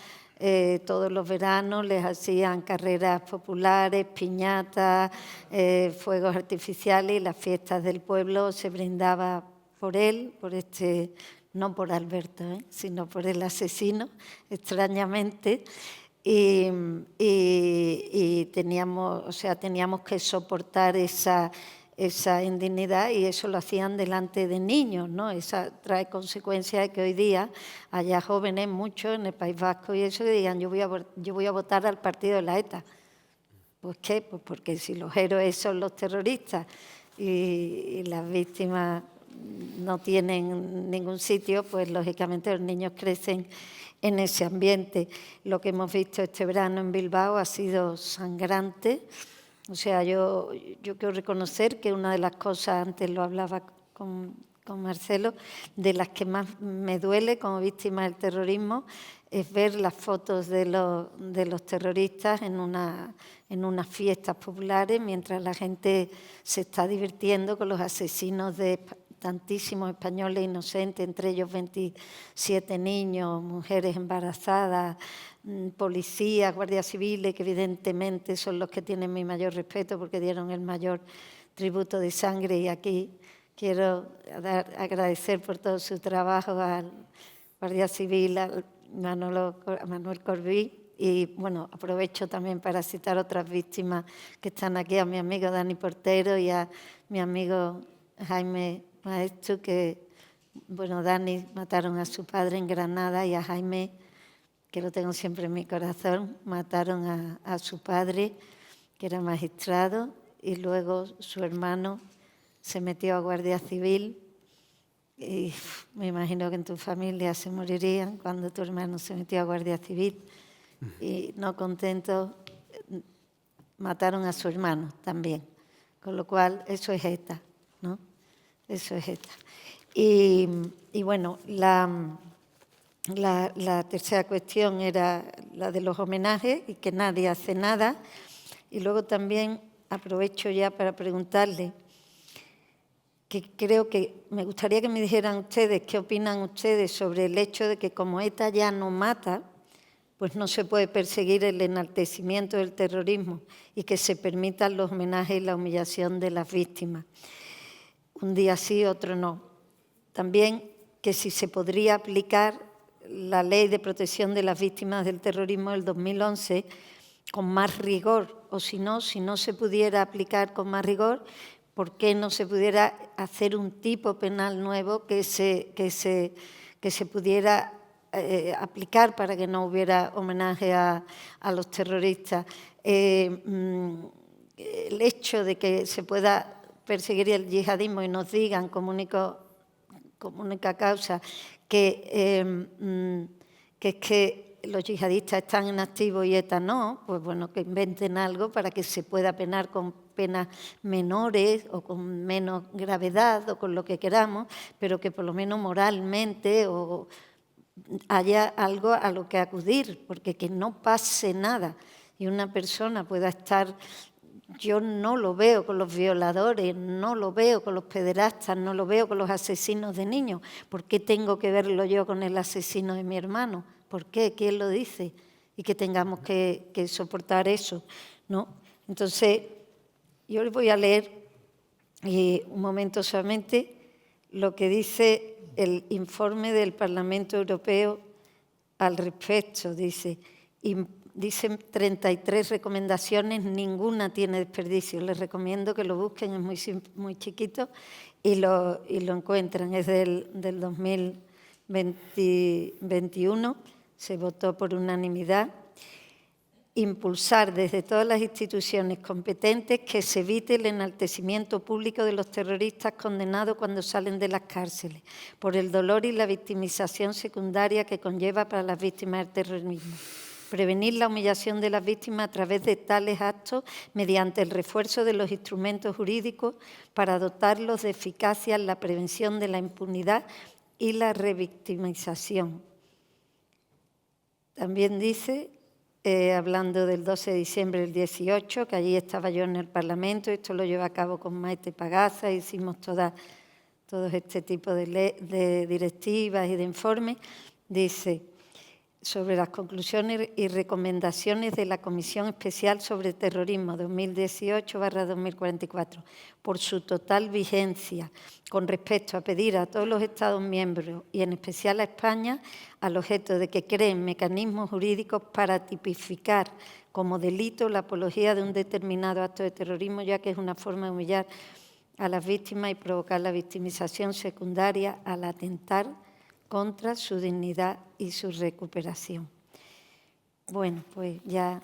Todos los veranos les hacían carreras populares, piñatas, fuegos artificiales, y las fiestas del pueblo se brindaba por él, no por Alberto, sino por el asesino, extrañamente. Y teníamos que soportar esa indignidad, y eso lo hacían delante de niños, ¿no? Esa trae consecuencias de que hoy día haya jóvenes, muchos en el País Vasco, y eso, que digan yo voy a votar al partido de la ETA. ¿Pues qué? Pues porque si los héroes son los terroristas y las víctimas no tienen ningún sitio, pues lógicamente los niños crecen en ese ambiente. Lo que hemos visto este verano en Bilbao ha sido sangrante. O sea, yo quiero reconocer que una de las cosas, antes lo hablaba con Marcelo, de las que más me duele como víctima del terrorismo, es ver las fotos de los terroristas en unas fiestas populares, mientras la gente se está divirtiendo con los asesinos de tantísimos españoles inocentes, entre ellos 27 niños, mujeres embarazadas, policías, guardias civiles, que evidentemente son los que tienen mi mayor respeto porque dieron el mayor tributo de sangre. Y aquí quiero agradecer por todo su trabajo al Guardia Civil, a Manuel Corbí, y bueno, aprovecho también para citar otras víctimas que están aquí, a mi amigo Dani Portero y a mi amigo Jaime Maestro, que, bueno, Dani mataron a su padre en Granada, y a Jaime, que lo tengo siempre en mi corazón, mataron a su padre, que era magistrado, y luego su hermano se metió a Guardia Civil y me imagino que en tu familia se morirían cuando tu hermano se metió a Guardia Civil y no contentos mataron a su hermano también, con lo cual eso es ETA, ¿no? Eso es ETA. Y bueno, la tercera cuestión era la de los homenajes y que nadie hace nada. Y luego también aprovecho ya para preguntarle, que creo que me gustaría que me dijeran ustedes qué opinan ustedes sobre el hecho de que como ETA ya no mata, pues no se puede perseguir el enaltecimiento del terrorismo y que se permitan los homenajes y la humillación de las víctimas. Un día sí, otro no. También que si se podría aplicar la Ley de Protección de las Víctimas del Terrorismo del 2011 con más rigor, o si no se pudiera aplicar con más rigor, ¿por qué no se pudiera hacer un tipo penal nuevo que se pudiera aplicar para que no hubiera homenaje a los terroristas? El hecho de que se pueda perseguir el yihadismo y nos digan como única causa que es que los yihadistas están en activo y ETA no, pues bueno, que inventen algo para que se pueda penar con penas menores o con menos gravedad o con lo que queramos, pero que por lo menos moralmente haya algo a lo que acudir, porque que no pase nada y una persona pueda estar... Yo no lo veo con los violadores, no lo veo con los pederastas, no lo veo con los asesinos de niños. ¿Por qué tengo que verlo yo con el asesino de mi hermano? ¿Por qué? ¿Quién lo dice? Y que tengamos que soportar eso, ¿no? Entonces, yo les voy a leer un momento solamente lo que dice el informe del Parlamento Europeo al respecto. Dicen 33 recomendaciones, ninguna tiene desperdicio. Les recomiendo que lo busquen, es muy chiquito y lo encuentran. Es del 2021, se votó por unanimidad. Impulsar desde todas las instituciones competentes que se evite el enaltecimiento público de los terroristas condenados cuando salen de las cárceles, por el dolor y la victimización secundaria que conlleva para las víctimas del terrorismo. Prevenir la humillación de las víctimas a través de tales actos mediante el refuerzo de los instrumentos jurídicos para dotarlos de eficacia en la prevención de la impunidad y la revictimización. También dice, hablando del 12 de diciembre del 18, que allí estaba yo en el Parlamento, esto lo lleva a cabo con Maite Pagaza, hicimos todo este tipo de directivas y de informes, dice... sobre las conclusiones y recomendaciones de la Comisión Especial sobre Terrorismo 2018/2044, por su total vigencia con respecto a pedir a todos los Estados miembros y en especial a España al objeto de que creen mecanismos jurídicos para tipificar como delito la apología de un determinado acto de terrorismo, ya que es una forma de humillar a las víctimas y provocar la victimización secundaria al atentar contra su dignidad y su recuperación. Bueno, pues ya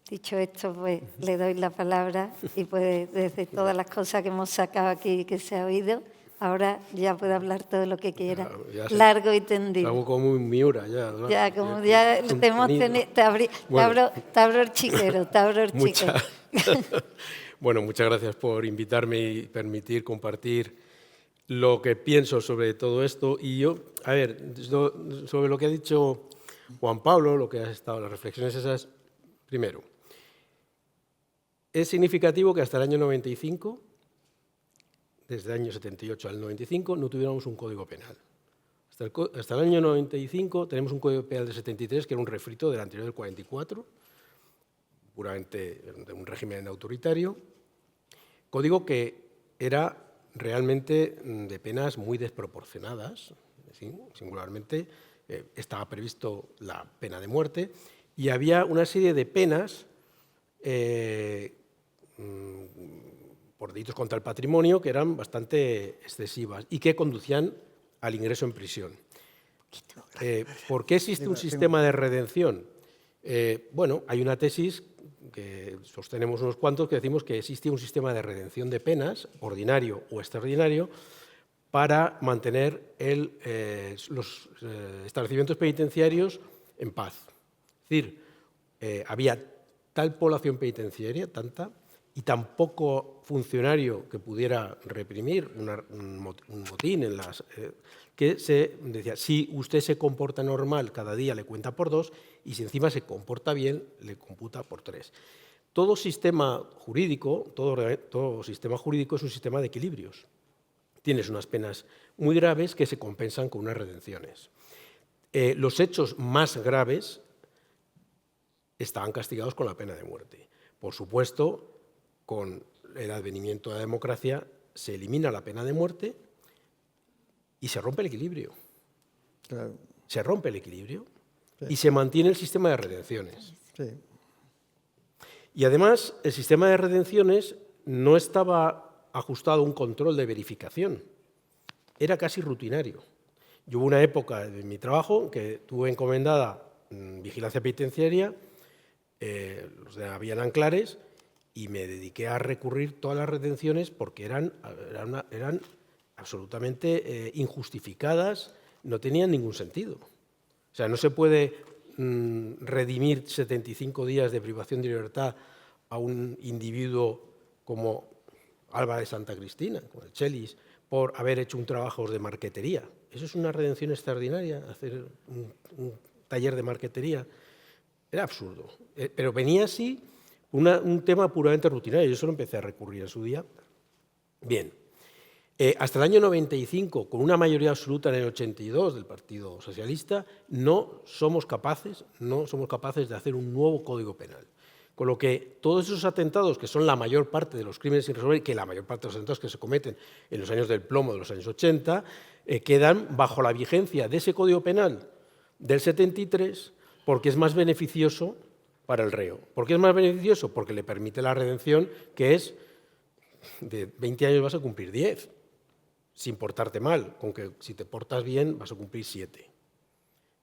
dicho esto, pues le doy la palabra y pues desde todas las cosas que hemos sacado aquí que se ha oído, ahora ya puede hablar todo lo que quiera, largo y tendido. Algo como un Miura ya, ¿no? Ya, como ya te hemos tenido, te abro el chiquero, Bueno, muchas gracias por invitarme y permitir compartir lo que pienso sobre todo esto. Y yo, a ver, sobre lo que ha dicho Juan Pablo, lo que ha estado, las reflexiones esas, primero, es significativo que hasta el año 95, desde el año 78 al 95, no tuviéramos un código penal. Hasta el año 95 tenemos un código penal de 73, que era un refrito del anterior del 44, puramente de un régimen autoritario, código que era realmente de penas muy desproporcionadas, ¿sí? Singularmente estaba previsto la pena de muerte y había una serie de penas por delitos contra el patrimonio que eran bastante excesivas y que conducían al ingreso en prisión. ¿Por qué existe un sistema de redención? Bueno, hay una tesis que sostenemos unos cuantos, que decimos que existe un sistema de redención de penas, ordinario o extraordinario, para mantener los establecimientos penitenciarios en paz. Es decir, había tal población penitenciaria, tanta, y tan poco funcionario que pudiera reprimir un motín en las... que se decía, si usted se comporta normal, cada día le cuenta por 2, y si encima se comporta bien, le computa por 3. Todo sistema jurídico, todo sistema jurídico es un sistema de equilibrios. Tienes unas penas muy graves que se compensan con unas redenciones. Los hechos más graves estaban castigados con la pena de muerte. Por supuesto, con el advenimiento de la democracia se elimina la pena de muerte y se rompe el equilibrio. Claro. Se rompe el equilibrio, sí, y se mantiene el sistema de redenciones. Sí. Y además, el sistema de redenciones no estaba ajustado a un control de verificación. Era casi rutinario. Yo hubo una época de mi trabajo que tuve encomendada vigilancia penitenciaria, los de Habían Anclares, y me dediqué a recurrir todas las redenciones porque eran absolutamente injustificadas, no tenían ningún sentido. O sea, no se puede redimir 75 días de privación de libertad a un individuo como Alba de Santa Cristina, como el Chelis, por haber hecho un trabajo de marquetería. Eso es una redención extraordinaria, hacer un taller de marquetería. Era absurdo. Pero venía así un tema puramente rutinario. Yo solo empecé a recurrir en su día. Bien. Hasta el año 95, con una mayoría absoluta en el 82 del Partido Socialista, no somos capaces de hacer un nuevo Código Penal. Con lo que todos esos atentados, que son la mayor parte de los crímenes sin resolver, que la mayor parte de los atentados que se cometen en los años del plomo de los años 80, quedan bajo la vigencia de ese Código Penal del 73, porque es más beneficioso para el reo. ¿Por qué es más beneficioso? Porque le permite la redención, que es de 20 años vas a cumplir 10. Sin portarte mal, con que si te portas bien vas a cumplir 7.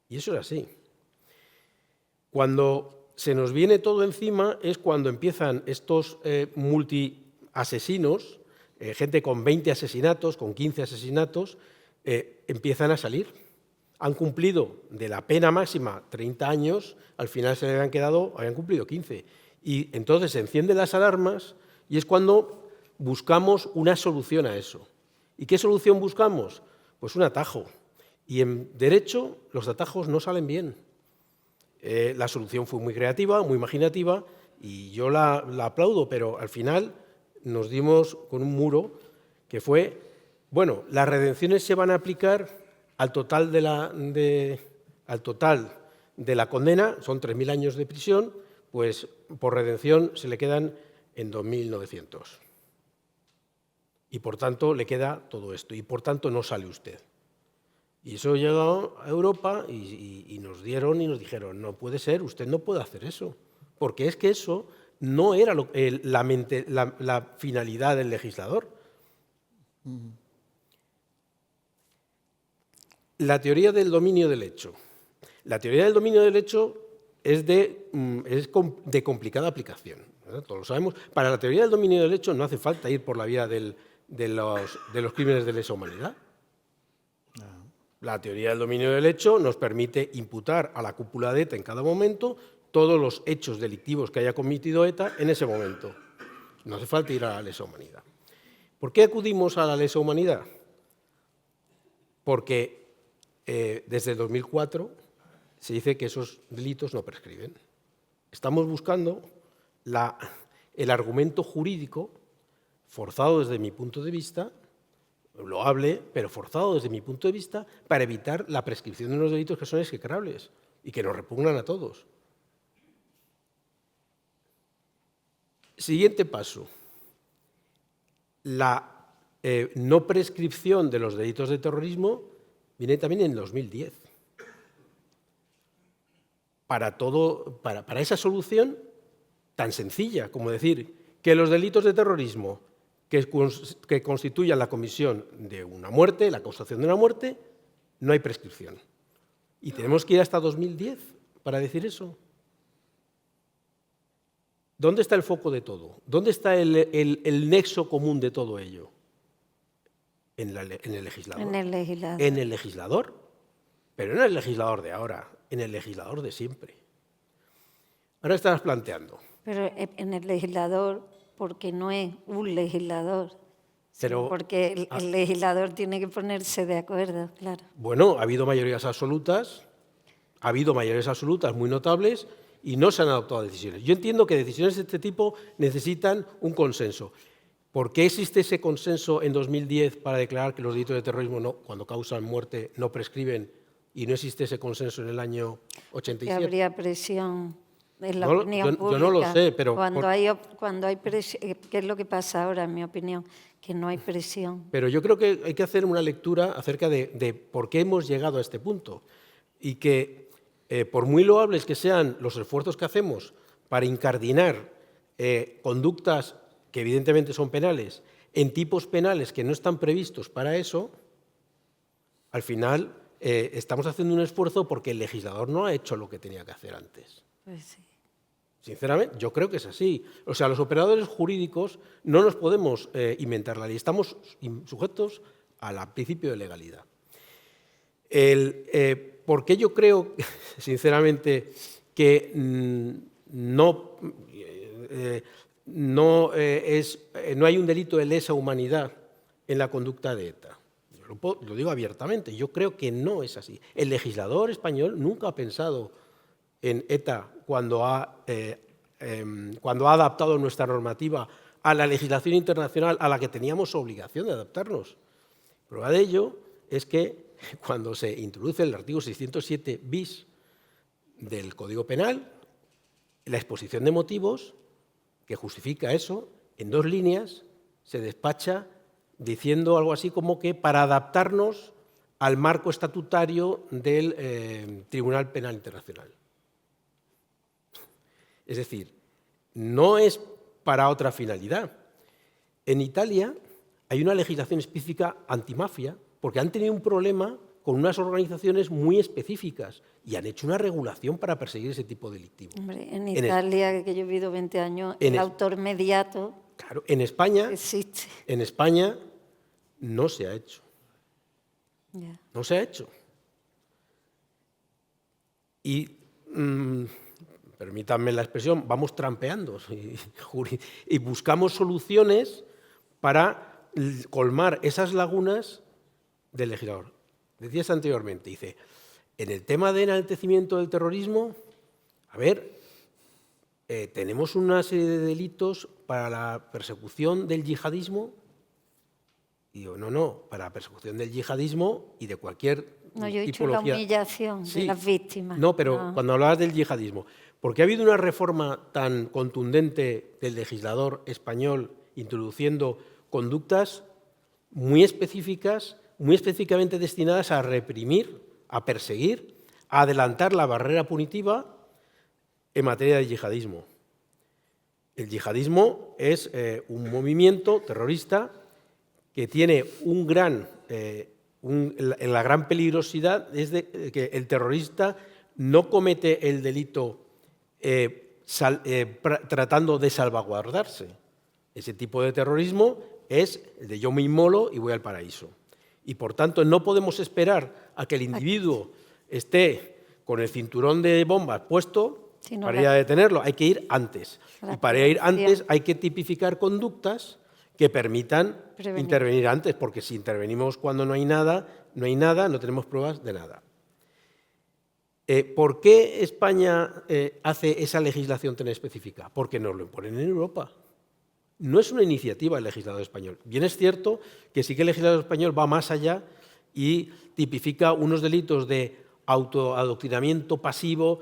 Y eso es así. Cuando se nos viene todo encima es cuando empiezan estos multiasesinos, gente con 20 asesinatos, con 15 asesinatos, empiezan a salir. Han cumplido de la pena máxima 30 años, al final se le habían cumplido 15. Y entonces se encienden las alarmas y es cuando buscamos una solución a eso. ¿Y qué solución buscamos? Pues un atajo. Y en derecho los atajos no salen bien. La solución fue muy creativa, muy imaginativa, y yo la aplaudo, pero al final nos dimos con un muro que fue, bueno, las redenciones se van a aplicar al total de la condena, son 3.000 años de prisión, pues por redención se le quedan en 2.900. Y por tanto le queda todo esto, y por tanto no sale usted. Y eso llegó a Europa y nos dieron y nos dijeron, no puede ser, usted no puede hacer eso, porque es que eso no era la finalidad del legislador. La teoría del dominio del hecho. La teoría del dominio del hecho es de complicada aplicación, ¿verdad? Todos lo sabemos. Para la teoría del dominio del hecho no hace falta ir por la vía de los crímenes de lesa humanidad. La teoría del dominio del hecho nos permite imputar a la cúpula de ETA en cada momento todos los hechos delictivos que haya cometido ETA en ese momento. No hace falta ir a la lesa humanidad. ¿Por qué acudimos a la lesa humanidad? Porque desde el 2004 se dice que esos delitos no prescriben. Estamos buscando el argumento jurídico, forzado desde mi punto de vista, loable, pero forzado desde mi punto de vista, para evitar la prescripción de unos delitos que son execrables y que nos repugnan a todos. Siguiente paso. La no prescripción de los delitos de terrorismo viene también en 2010. Para esa solución tan sencilla como decir que los delitos de terrorismo que constituyan la comisión de una muerte, la causación de una muerte, no hay prescripción. Y tenemos que ir hasta 2010 para decir eso. ¿dónde está el foco de todo? ¿Dónde está el nexo común de todo ello? En el legislador. En el legislador. En el legislador, pero no en el legislador de ahora, en el legislador de siempre. Ahora estás planteando. Pero en el legislador, porque no es un legislador, Pero, porque el legislador tiene que ponerse de acuerdo, claro. bueno, ha habido mayorías absolutas muy notables y no se han adoptado decisiones. Yo entiendo que decisiones de este tipo necesitan un consenso. ¿Por qué existe ese consenso en 2010 para declarar que los delitos de terrorismo cuando causan muerte no prescriben y no existe ese consenso en el año 87? Que habría presión en la opinión pública. Yo no lo sé, pero... Cuando hay presión, ¿qué es lo que pasa ahora, en mi opinión? Que no hay presión. Pero yo creo que hay que hacer una lectura acerca de por qué hemos llegado a este punto y que, por muy loables que sean los esfuerzos que hacemos para incardinar conductas que evidentemente son penales en tipos penales que no están previstos para eso, al final estamos haciendo un esfuerzo porque el legislador no ha hecho lo que tenía que hacer antes. Pues sí. Sinceramente, yo creo que es así. O sea, los operadores jurídicos no nos podemos inventar la ley, estamos sujetos al principio de legalidad. ¿Por qué yo creo, sinceramente, que no hay un delito de lesa humanidad en la conducta de ETA? Lo digo abiertamente, yo creo que no es así. El legislador español nunca ha pensado en ETA cuando ha adaptado nuestra normativa a la legislación internacional a la que teníamos obligación de adaptarnos. Prueba de ello es que cuando se introduce el artículo 607 bis del Código Penal, la exposición de motivos que justifica eso, en 2 líneas, se despacha diciendo algo así como que para adaptarnos al marco estatutario del Tribunal Penal Internacional. Es decir, no es para otra finalidad. En Italia hay una legislación específica antimafia porque han tenido un problema con unas organizaciones muy específicas y han hecho una regulación para perseguir ese tipo delictivo. Hombre, en Italia, que yo he vivido 20 años, el autor mediato. Claro, en España, existe. En España no se ha hecho. Yeah. No se ha hecho. Y permítanme la expresión, vamos trampeando y buscamos soluciones para colmar esas lagunas del legislador. Decías anteriormente, dice, en el tema de enaltecimiento del terrorismo, a ver, tenemos una serie de delitos para la persecución del yihadismo. Y digo, no, para la persecución del yihadismo y de cualquier No, yo he dicho tipología. la humillación de las víctimas. No, pero cuando hablabas del yihadismo, porque ha habido una reforma tan contundente del legislador español introduciendo conductas muy específicas, muy específicamente destinadas a reprimir, a perseguir, a adelantar la barrera punitiva en materia de yihadismo. El yihadismo es un movimiento terrorista que tiene la gran peligrosidad es de que el terrorista no comete el delito tratando de salvaguardarse. Ese tipo de terrorismo es el de yo me inmolo y voy al paraíso. Y por tanto no podemos esperar a que el individuo esté con el cinturón de bombas puesto para ir a detenerlo. Hay que ir antes. Y para ir antes hay que tipificar conductas que permitan intervenir antes, porque si intervenimos cuando no hay nada, no tenemos pruebas de nada. ¿Por qué España hace esa legislación tan específica? Porque nos lo imponen en Europa. No es una iniciativa del legislador español. Bien es cierto que sí que el legislador español va más allá y tipifica unos delitos de autoadoctrinamiento pasivo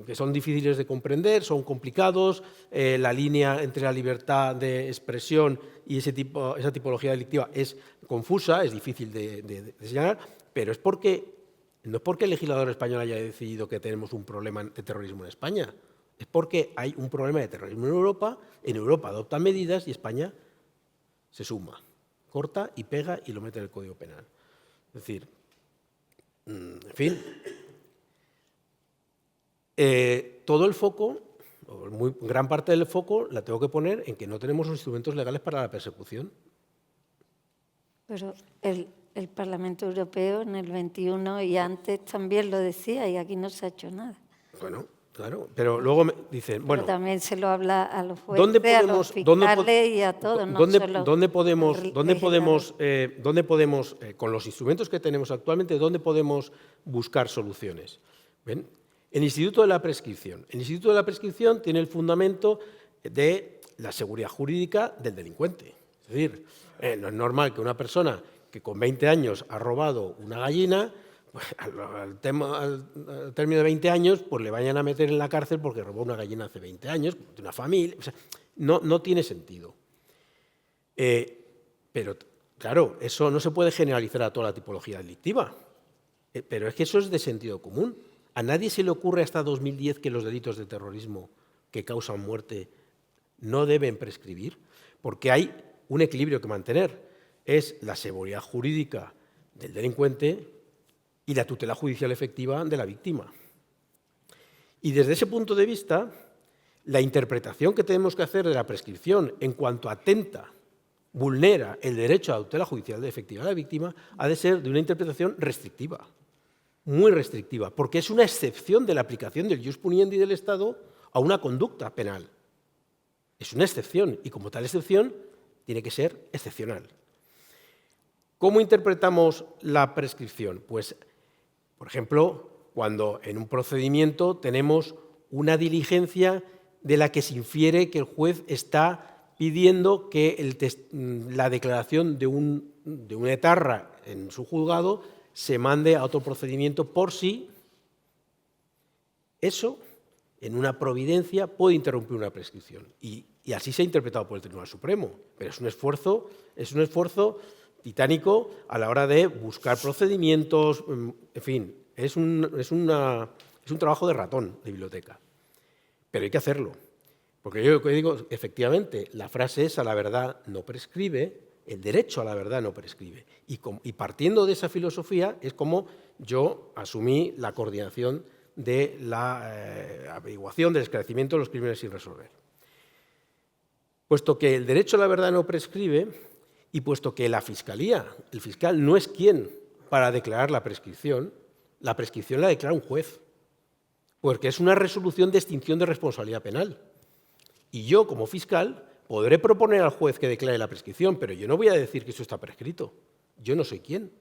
que son difíciles de comprender, son complicados, la línea entre la libertad de expresión y esa tipología delictiva es confusa, es difícil de señalar, pero no es porque el legislador español haya decidido que tenemos un problema de terrorismo en España, es porque hay un problema de terrorismo en Europa adopta medidas y España se suma, corta y pega y lo mete en el Código Penal. Es decir, en fin, todo el foco gran parte del foco la tengo que poner en que no tenemos los instrumentos legales para la persecución. Pero el Parlamento Europeo en el 21 y antes también lo decía, y aquí no se ha hecho nada. Bueno, claro, pero luego me dicen, bueno... Pero también se lo habla a los jueces, a los fiscales y a todos, no solo... ¿Dónde podemos, con los instrumentos que tenemos actualmente, dónde podemos buscar soluciones? ¿Ven? El Instituto de la Prescripción. El Instituto de la Prescripción tiene el fundamento de la seguridad jurídica del delincuente. Es decir, no es normal que una persona que con 20 años ha robado una gallina, pues, al término de 20 años, pues le vayan a meter en la cárcel porque robó una gallina hace 20 años, de una familia. O sea, no tiene sentido. Pero, claro, eso no se puede generalizar a toda la tipología delictiva. Pero es que eso es de sentido común. A nadie se le ocurre hasta 2010 que los delitos de terrorismo que causan muerte no deben prescribir, porque hay un equilibrio que mantener. Es la seguridad jurídica del delincuente y la tutela judicial efectiva de la víctima. Y desde ese punto de vista, la interpretación que tenemos que hacer de la prescripción en cuanto atenta, vulnera el derecho a la tutela judicial efectiva de la víctima, ha de ser de una interpretación restrictiva, muy restrictiva, porque es una excepción de la aplicación del ius puniendi del Estado a una conducta penal. Es una excepción, y como tal excepción, tiene que ser excepcional. ¿Cómo interpretamos la prescripción? Pues, por ejemplo, cuando en un procedimiento tenemos una diligencia de la que se infiere que el juez está pidiendo que la declaración de un etarra en su juzgado se mande a otro procedimiento por si eso, en una providencia, puede interrumpir una prescripción. Y así se ha interpretado por el Tribunal Supremo. Pero es un esfuerzo titánico a la hora de buscar procedimientos, en fin, es un trabajo de ratón de biblioteca. Pero hay que hacerlo. Porque yo lo que digo, efectivamente, la frase esa, la verdad no prescribe, el derecho a la verdad no prescribe. Y partiendo de esa filosofía es como yo asumí la coordinación de la averiguación, del esclarecimiento de los crímenes sin resolver. Puesto que el derecho a la verdad no prescribe y puesto que la Fiscalía, el fiscal no es quien para declarar la prescripción la declara un juez, porque es una resolución de extinción de responsabilidad penal. Y yo, como fiscal, podré proponer al juez que declare la prescripción, pero yo no voy a decir que eso está prescrito. Yo no soy quien.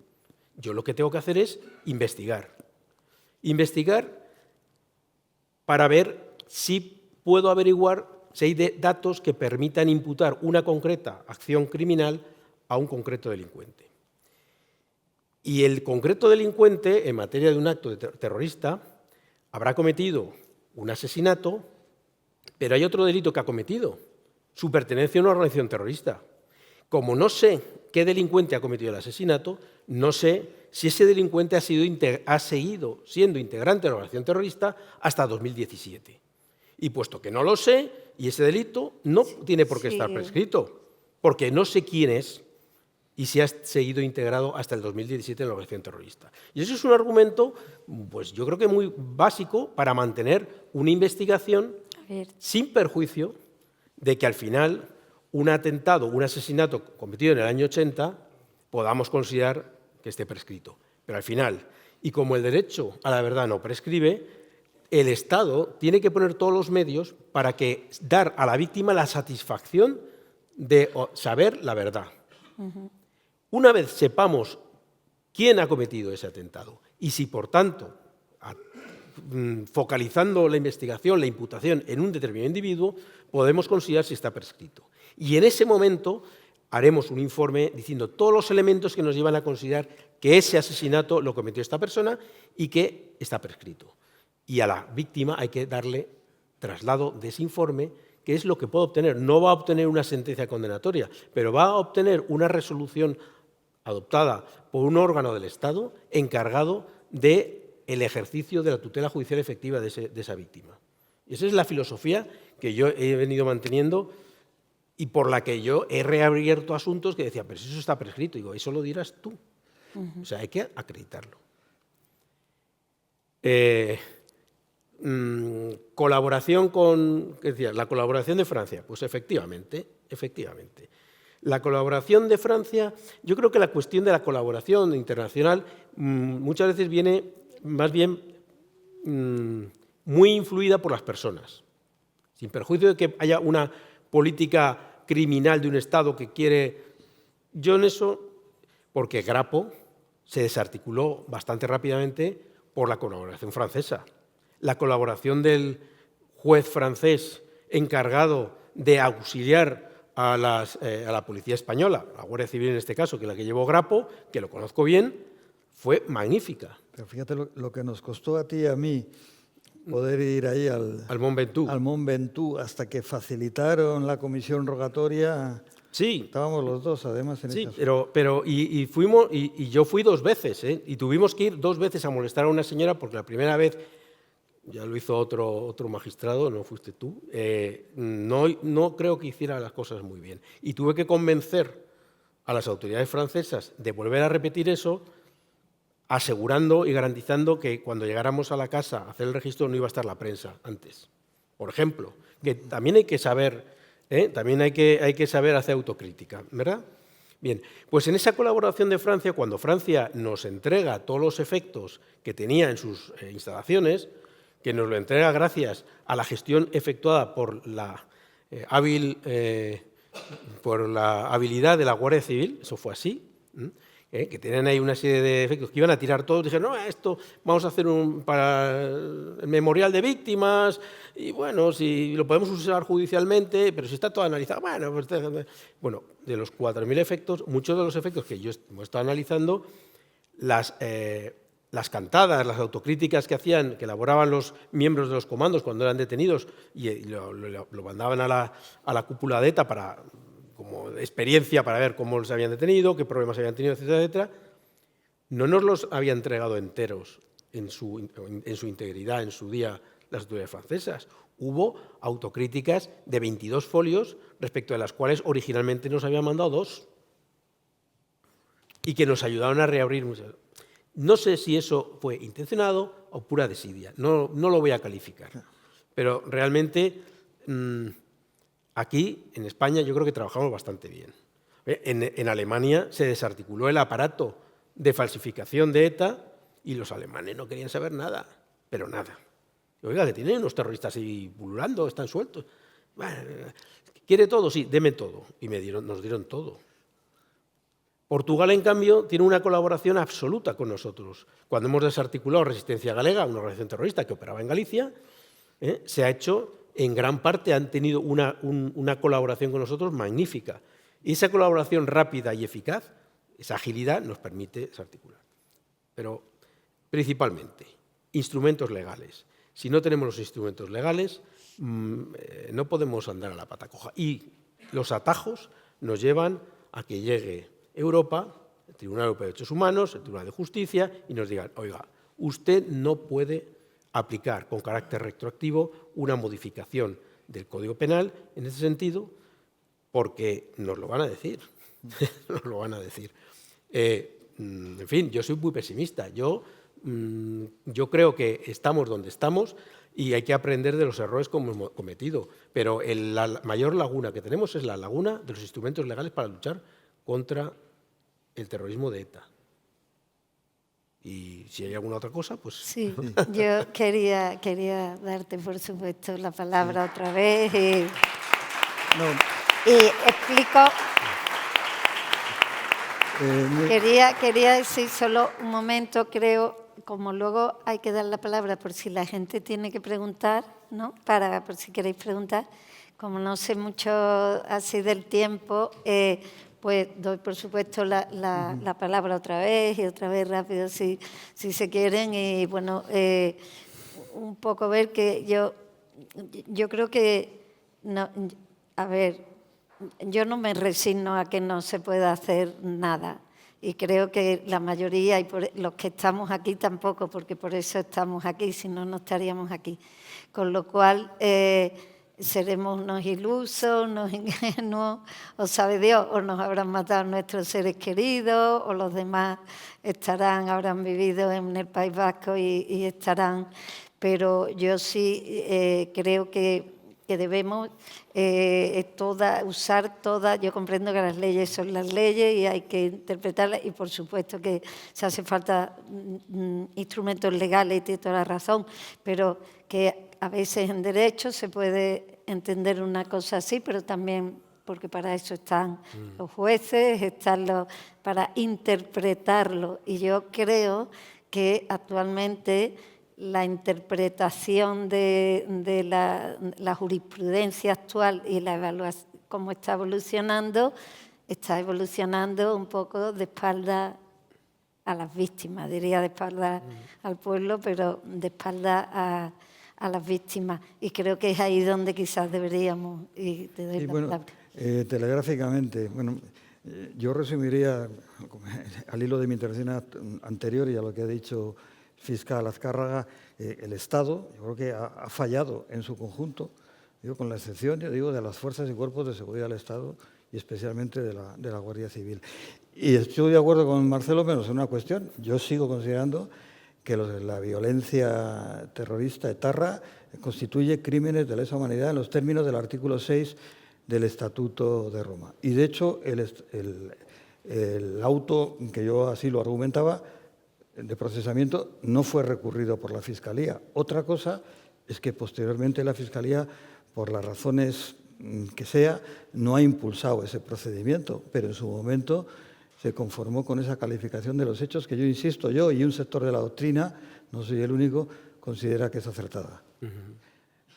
Yo lo que tengo que hacer es investigar. Investigar para ver si puedo averiguar si hay datos que permitan imputar una concreta acción criminal a un concreto delincuente. Y el concreto delincuente, en materia de un acto terrorista, habrá cometido un asesinato, pero hay otro delito que ha cometido, su pertenencia a una organización terrorista. Como no sé qué delincuente ha cometido el asesinato, no sé si ese delincuente ha seguido siendo integrante de la organización terrorista hasta 2017. Y puesto que no lo sé, y ese delito no tiene por qué estar prescrito, porque no sé quién es y si ha seguido integrado hasta el 2017 en la organización terrorista. Y eso es un argumento, pues yo creo que muy básico para mantener una investigación sin perjuicio de que al final un atentado, un asesinato cometido en el año 80, podamos considerar que esté prescrito. Pero al final, y como el derecho a la verdad no prescribe, el Estado tiene que poner todos los medios para dar a la víctima la satisfacción de saber la verdad. Una vez sepamos quién ha cometido ese atentado y si, por tanto, focalizando la investigación, la imputación en un determinado individuo, podemos considerar si está prescrito. Y en ese momento haremos un informe diciendo todos los elementos que nos llevan a considerar que ese asesinato lo cometió esta persona y que está prescrito. Y a la víctima hay que darle traslado de ese informe, que es lo que puede obtener. No va a obtener una sentencia condenatoria, pero va a obtener una resolución adoptada por un órgano del Estado encargado del ejercicio de la tutela judicial efectiva de esa víctima. Y esa es la filosofía que yo he venido manteniendo y por la que yo he reabierto asuntos que decía, pero si eso está prescrito. Digo, eso lo dirás tú. O sea, hay que acreditarlo. colaboración con, ¿qué decía? La colaboración de Francia, pues efectivamente. La colaboración de Francia, yo creo que la cuestión de la colaboración internacional muchas veces viene más bien muy influida por las personas, sin perjuicio de que haya una política criminal de un Estado que quiere. Yo en eso, porque Grapo se desarticuló bastante rápidamente por la colaboración francesa. La colaboración del juez francés encargado de auxiliar a la policía española, a la Guardia Civil en este caso, que es la que llevó Grapo, que lo conozco bien, fue magnífica. Pero fíjate lo que nos costó a ti y a mí poder ir ahí al Mont Ventoux. Al Mont Ventoux, hasta que facilitaron la comisión rogatoria. Sí. Estábamos los dos, además, en sí, esa. pero fuimos, y yo fui 2 veces, y tuvimos que ir 2 veces a molestar a una señora, porque la primera vez, ya lo hizo otro magistrado, no fuiste tú, no creo que hiciera las cosas muy bien. Y tuve que convencer a las autoridades francesas de volver a repetir eso, asegurando y garantizando que cuando llegáramos a la casa a hacer el registro no iba a estar la prensa antes. Por ejemplo, que también hay que saber, también hay que saber hacer autocrítica, ¿verdad? Bien, pues en esa colaboración de Francia, cuando Francia nos entrega todos los efectos que tenía en sus instalaciones, que nos lo entrega gracias a la gestión efectuada por la habilidad de la Guardia Civil, eso fue así, que tenían ahí una serie de efectos que iban a tirar todos, dijeron, no, esto vamos a hacer para el memorial de víctimas, y bueno, si lo podemos usar judicialmente, pero si está todo analizado, bueno, de los 4.000 efectos, muchos de los efectos que yo hemos estado analizando, las cantadas, las autocríticas que hacían, que elaboraban los miembros de los comandos cuando eran detenidos y lo mandaban a la cúpula de ETA como experiencia para ver cómo los habían detenido, qué problemas habían tenido, etcétera, etcétera, no nos los había entregado enteros en su integridad, en su día, las autoridades francesas. Hubo autocríticas de 22 folios, respecto de las cuales originalmente nos habían mandado 2, y que nos ayudaron a reabrir muchas. No sé si eso fue intencionado o pura desidia, no lo voy a calificar, pero realmente aquí, en España, yo creo que trabajamos bastante bien. En Alemania se desarticuló el aparato de falsificación de ETA y los alemanes no querían saber nada, pero nada. Oiga, que tienen unos terroristas ahí pululando, están sueltos. Bueno, ¿quiere todo? Sí, deme todo. Y nos dieron todo. Portugal, en cambio, tiene una colaboración absoluta con nosotros. Cuando hemos desarticulado Resistencia Galega, una organización terrorista que operaba en Galicia, se ha hecho, en gran parte, han tenido una colaboración con nosotros magnífica. Y esa colaboración rápida y eficaz, esa agilidad, nos permite desarticular. Pero, principalmente, instrumentos legales. Si no tenemos los instrumentos legales, no podemos andar a la pata coja. Y los atajos nos llevan a que llegue Europa, el Tribunal Europeo de Derechos Humanos, el Tribunal de Justicia, y nos digan, oiga, usted no puede aplicar con carácter retroactivo una modificación del Código Penal en ese sentido, porque nos lo van a decir. Nos lo van a decir. En fin, yo soy muy pesimista. Yo creo que estamos donde estamos y hay que aprender de los errores que hemos cometido. Pero la mayor laguna que tenemos es la laguna de los instrumentos legales para luchar contra el terrorismo de ETA. Y si hay alguna otra cosa, pues... Sí, yo quería darte, por supuesto, la palabra otra vez y explico... Quería decir solo un momento, creo, como luego hay que dar la palabra por si la gente tiene que preguntar, ¿no? Por si queréis preguntar, como no sé mucho así del tiempo, pues doy, por supuesto, la palabra otra vez y otra vez rápido si se quieren. Y bueno, un poco ver que yo creo que, no, a ver, yo no me resigno a que no se pueda hacer nada. Y creo que la mayoría, y por los que estamos aquí tampoco, porque por eso estamos aquí, si no, no estaríamos aquí. Con lo cual, seremos unos ilusos, unos ingenuos, o sabe Dios, o nos habrán matado nuestros seres queridos, o los demás habrán vivido en el País Vasco y estarán. Pero yo sí creo que debemos usar todas. Yo comprendo que las leyes son las leyes y hay que interpretarlas, y por supuesto que se hace falta instrumentos legales, y tiene toda la razón, pero que a veces en derecho se puede entender una cosa así, pero también porque para eso están los jueces, para interpretarlo. Y yo creo que actualmente la interpretación de la jurisprudencia actual y la evaluación, cómo está evolucionando un poco de espalda a las víctimas, diría de espalda al pueblo, pero de espalda a las víctimas. Y creo que es ahí donde quizás deberíamos, y te doy la palabra. Telegráficamente, yo resumiría, al hilo de mi intervención anterior y a lo que ha dicho el fiscal Azcárraga, el Estado, yo creo que ha fallado en su conjunto, con la excepción, de las fuerzas y cuerpos de seguridad del Estado y especialmente de la Guardia Civil. Y estoy de acuerdo con Marcelo, menos en una cuestión. Yo sigo considerando que la violencia terrorista etarra constituye crímenes de lesa humanidad en los términos del artículo 6 del Estatuto de Roma. Y, de hecho, el auto, que yo así lo argumentaba, de procesamiento, no fue recurrido por la Fiscalía. Otra cosa es que posteriormente la Fiscalía, por las razones que sea, no ha impulsado ese procedimiento, pero en su momento se conformó con esa calificación de los hechos que yo insisto, yo y un sector de la doctrina, no soy el único, considera que es acertada.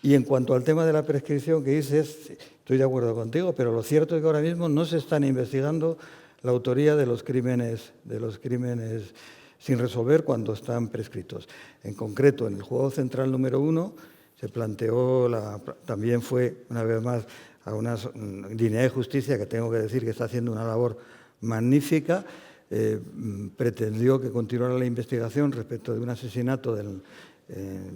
Y en cuanto al tema de la prescripción que dices, estoy de acuerdo contigo, pero lo cierto es que ahora mismo no se están investigando la autoría de los crímenes sin resolver cuando están prescritos. En concreto, en el Juzgado Central número 1 se planteó, también fue una vez más a una línea de justicia que tengo que decir que está haciendo una labor magnífica, pretendió que continuara la investigación respecto de un asesinato del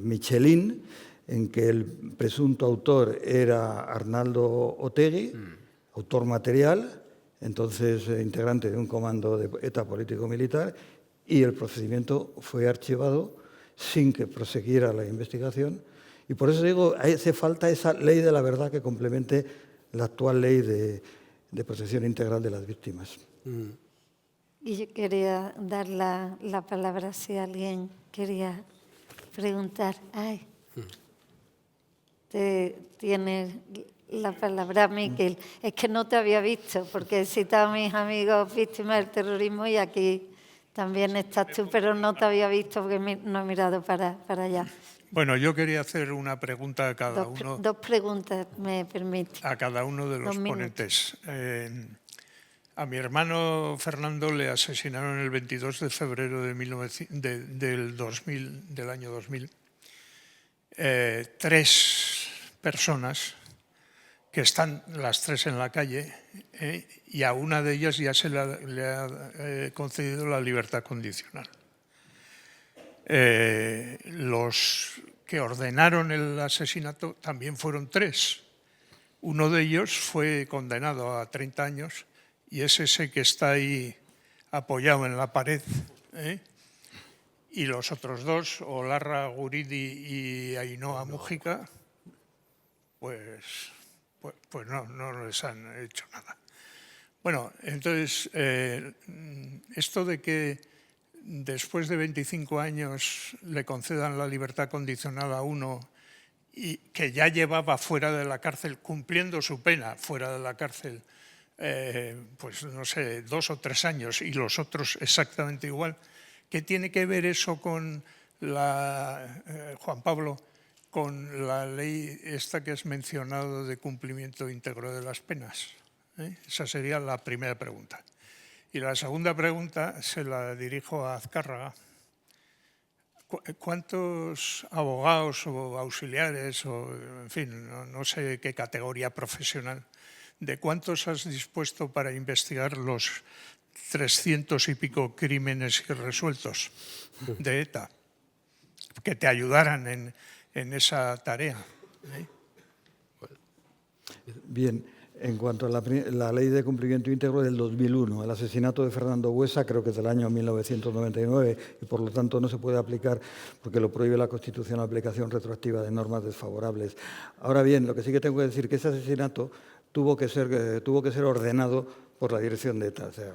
Michelin, en que el presunto autor era Arnaldo Otegi, autor material, entonces integrante de un comando de ETA político-militar, y el procedimiento fue archivado sin que prosiguiera la investigación. Y por eso digo, hace falta esa ley de la verdad que complemente la actual ley de protección integral de las víctimas. Y yo quería dar la palabra si alguien quería preguntar. Tienes la palabra, Miquel. Es que no te había visto, porque he citado a mis amigos víctimas del terrorismo y aquí también estás tú, pero no te había visto porque no he mirado para allá. Bueno, yo quería hacer una pregunta a cada uno. Dos preguntas, me permite. A cada uno de los ponentes. A mi hermano Fernando le asesinaron el 22 de febrero del año 2000. 3 personas que están las 3 en la calle, y a una de ellas ya se le ha concedido la libertad condicional. Los que ordenaron el asesinato también fueron 3. Uno de ellos fue condenado a 30 años y es ese que está ahí apoyado en la pared. Y los otros 2, Olarra Guridi y Ainhoa Mújica, pues no les han hecho nada. Bueno, entonces, esto de que después de 25 años le concedan la libertad condicional a uno y que ya llevaba fuera de la cárcel, cumpliendo su pena fuera de la cárcel, pues no sé, 2 o 3 años, y los otros exactamente igual, ¿qué tiene que ver eso con Juan Pablo, con la ley esta que has mencionado de cumplimiento íntegro de las penas? Esa sería la primera pregunta. Y la segunda pregunta se la dirijo a Azcárraga. ¿Cuántos abogados o auxiliares, o en fin, no sé qué categoría profesional, de cuántos has dispuesto para investigar los 300 y pico crímenes irresueltos de ETA, que te ayudaran en esa tarea? Bien, en cuanto a la ley de cumplimiento íntegro del 2001, el asesinato de Fernando Buesa creo que es del año 1999 y por lo tanto no se puede aplicar porque lo prohíbe la Constitución la aplicación retroactiva de normas desfavorables. Ahora bien, lo que sí que tengo que decir es que ese asesinato tuvo que ser ordenado por la dirección de ETA. O sea,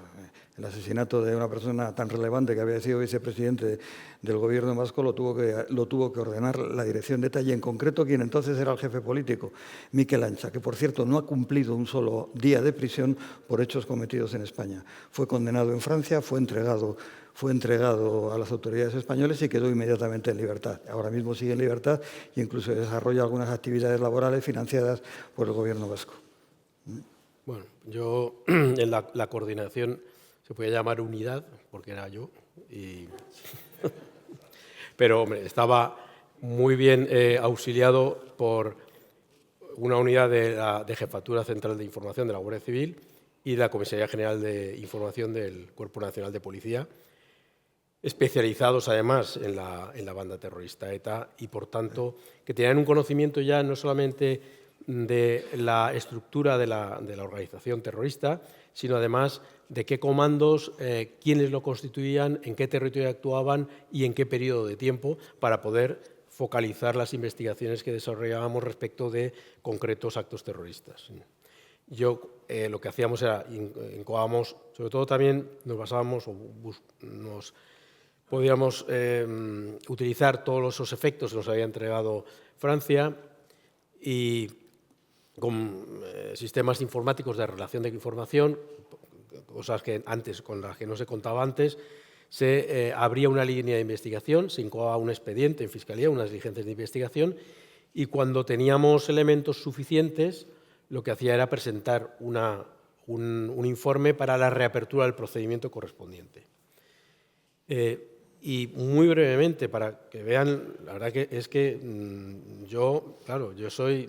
el asesinato de una persona tan relevante que había sido vicepresidente del gobierno vasco lo tuvo que ordenar la dirección de ETA y en concreto quien entonces era el jefe político, Mikel Antza, que por cierto no ha cumplido un solo día de prisión por hechos cometidos en España. Fue condenado en Francia, fue entregado a las autoridades españolas y quedó inmediatamente en libertad. Ahora mismo sigue en libertad e incluso desarrolla algunas actividades laborales financiadas por el gobierno vasco. Bueno, yo en la coordinación se podía llamar unidad, porque era yo, pero hombre, estaba muy bien auxiliado por una unidad de Jefatura Central de Información de la Guardia Civil y la Comisaría General de Información del Cuerpo Nacional de Policía, especializados además en la banda terrorista ETA y, por tanto, que tenían un conocimiento ya no solamente de la estructura de la organización terrorista, sino además de qué comandos, quiénes lo constituían, en qué territorio actuaban y en qué periodo de tiempo, para poder focalizar las investigaciones que desarrollábamos respecto de concretos actos terroristas. Lo que hacíamos era, incoábamos, sobre todo también nos basábamos, nos podíamos utilizar todos esos efectos que nos había entregado Francia y con sistemas informáticos de relación de información, cosas que antes, con las que no se contaba antes, se abría una línea de investigación, se incoaba un expediente en Fiscalía, unas diligencias de investigación, y cuando teníamos elementos suficientes, lo que hacía era presentar un informe para la reapertura del procedimiento correspondiente. Y muy brevemente, para que vean, la verdad que es que yo soy,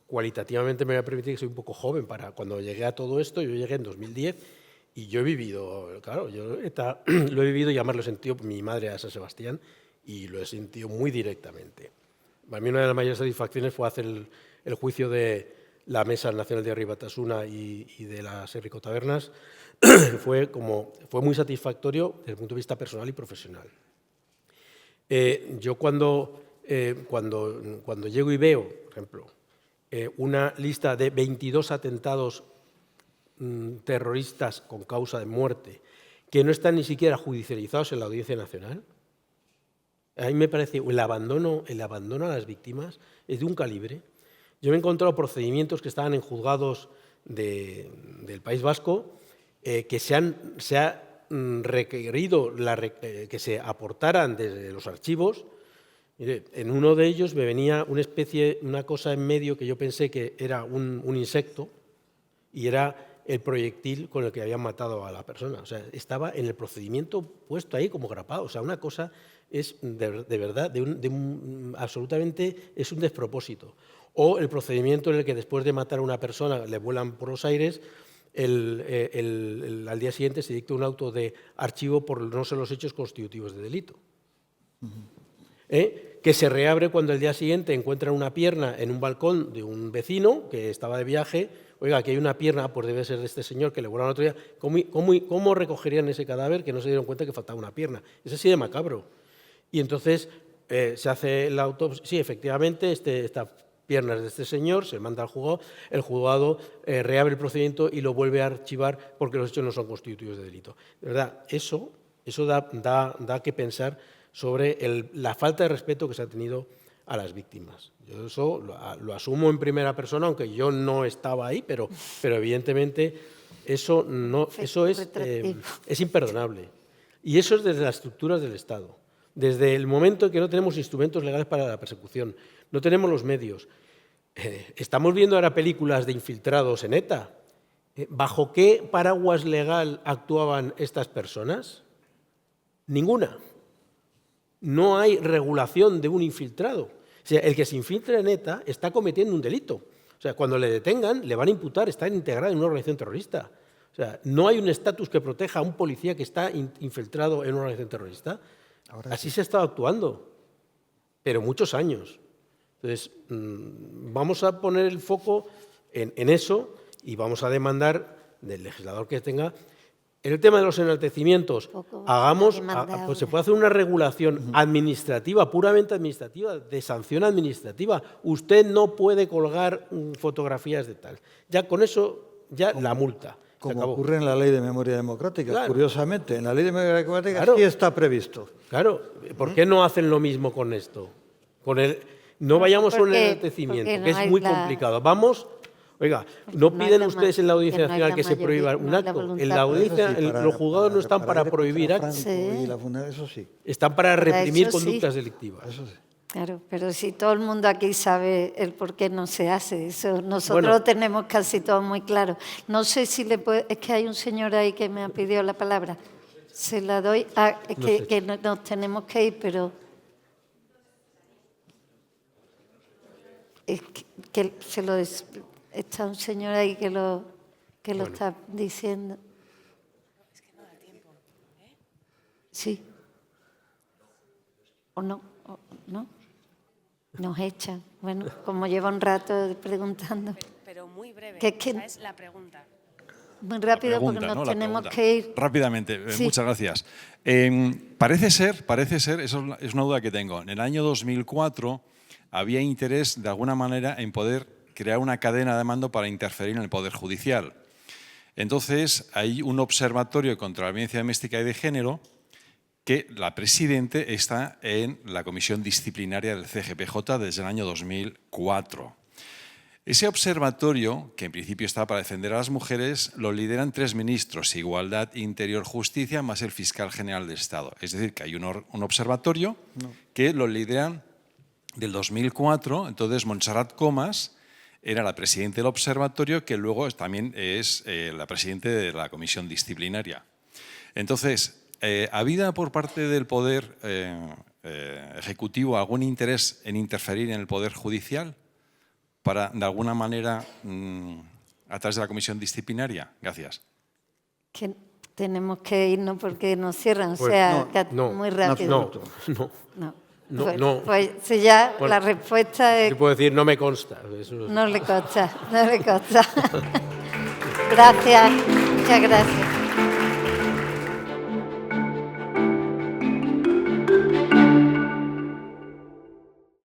cualitativamente me voy a permitir que soy un poco joven para cuando llegué a todo esto. Yo llegué en 2010 y yo he vivido, claro, lo he vivido y además lo he sentido, mi madre era de San Sebastián y lo he sentido muy directamente. Para mí una de las mayores satisfacciones fue hacer el juicio de la Mesa Nacional de Batasuna y de las Herrico Tabernas. Fue muy satisfactorio desde el punto de vista personal y profesional. Yo cuando llego y veo, por ejemplo, una lista de 22 atentados terroristas con causa de muerte que no están ni siquiera judicializados en la Audiencia Nacional, a mí me parece el abandono a las víctimas es de un calibre. Yo me he encontrado procedimientos que estaban en juzgados del País Vasco que se ha requerido que se aportaran desde los archivos. Mire, en uno de ellos me venía una cosa en medio que yo pensé que era un insecto y era el proyectil con el que habían matado a la persona. O sea, estaba en el procedimiento puesto ahí como grapado. O sea, una cosa es de verdad, absolutamente es un despropósito. O el procedimiento en el que después de matar a una persona le vuelan por los aires, al día siguiente se dicta un auto de archivo por no ser los hechos constitutivos de delito. Que se reabre cuando el día siguiente encuentran una pierna en un balcón de un vecino que estaba de viaje. Oiga, aquí hay una pierna, pues debe ser de este señor que le volaron otro día. ¿Cómo recogerían ese cadáver que no se dieron cuenta que faltaba una pierna? Es así de macabro. Y entonces se hace la autopsia. Sí, efectivamente, esta pierna es de este señor, se manda al juzgado, el juzgado reabre el procedimiento y lo vuelve a archivar porque los hechos no son constitutivos de delito. De verdad, eso da que pensar sobre la falta de respeto que se ha tenido a las víctimas. Yo eso lo asumo en primera persona, aunque yo no estaba ahí, pero evidentemente eso es imperdonable. Y eso es desde las estructuras del Estado. Desde el momento en que no tenemos instrumentos legales para la persecución, no tenemos los medios. Estamos viendo ahora películas de infiltrados en ETA. ¿Bajo qué paraguas legal actuaban estas personas? Ninguna. No hay regulación de un infiltrado. O sea, el que se infiltra en ETA está cometiendo un delito. O sea, cuando le detengan, le van a imputar estar integrado en una organización terrorista. O sea, no hay un estatus que proteja a un policía que está infiltrado en una organización terrorista. Así se ha estado actuando, pero muchos años. Entonces, vamos a poner el foco en eso y vamos a demandar del legislador que tenga. En el tema de los enaltecimientos, pues se puede hacer una regulación administrativa, puramente administrativa, de sanción administrativa. Usted no puede colgar fotografías de tal. Ya con eso, ya la multa. Como ocurre en la Ley de Memoria Democrática, claro. Curiosamente, en la Ley de Memoria Democrática Claro. sí está previsto. Claro, ¿por qué no hacen lo mismo con esto? No vayamos a un enaltecimiento, que es muy complicado. Vamos... Oiga, ¿no piden ustedes en la Audiencia Nacional que se prohíba un acto? En la audiencia, los juzgados no están para prohibir actos. Eso sí. Están para reprimir conductas delictivas. Eso sí. Claro, pero si todo el mundo aquí sabe el por qué no se hace, eso nosotros lo tenemos casi todo muy claro. No sé si es que hay un señor ahí que me ha pedido la palabra. Se la doy. Que nos tenemos que ir, pero... Es que se lo... Está un señor ahí que lo está diciendo. Es que no da tiempo. Sí. ¿O no? ¿No? Nos echan. Bueno, como lleva un rato preguntando. Pero muy breve, esa es la pregunta. Muy rápido porque nos tenemos que ir. Rápidamente, Sí. Muchas gracias. Parece ser, eso es una duda que tengo, en el año 2004 había interés de alguna manera en poder crear una cadena de mando para interferir en el Poder Judicial. Entonces, hay un observatorio contra la violencia doméstica y de género que la presidente está en la comisión disciplinaria del CGPJ desde el año 2004. Ese observatorio, que en principio está para defender a las mujeres, lo lideran 3 ministros, Igualdad, Interior, Justicia, más el fiscal general del Estado. Es decir, que hay un observatorio que lo lideran del 2004, entonces Montserrat Comas era la presidenta del observatorio, que luego también es la presidenta de la comisión disciplinaria. Entonces, ¿ha habido por parte del Poder Ejecutivo algún interés en interferir en el Poder Judicial para, de alguna manera, a través de la comisión disciplinaria? Gracias. Que tenemos que irnos porque nos cierran, Pues muy rápido. No. Pues si ya la respuesta es... Yo puedo decir, no me consta. Eso... No le consta. Gracias, muchas gracias.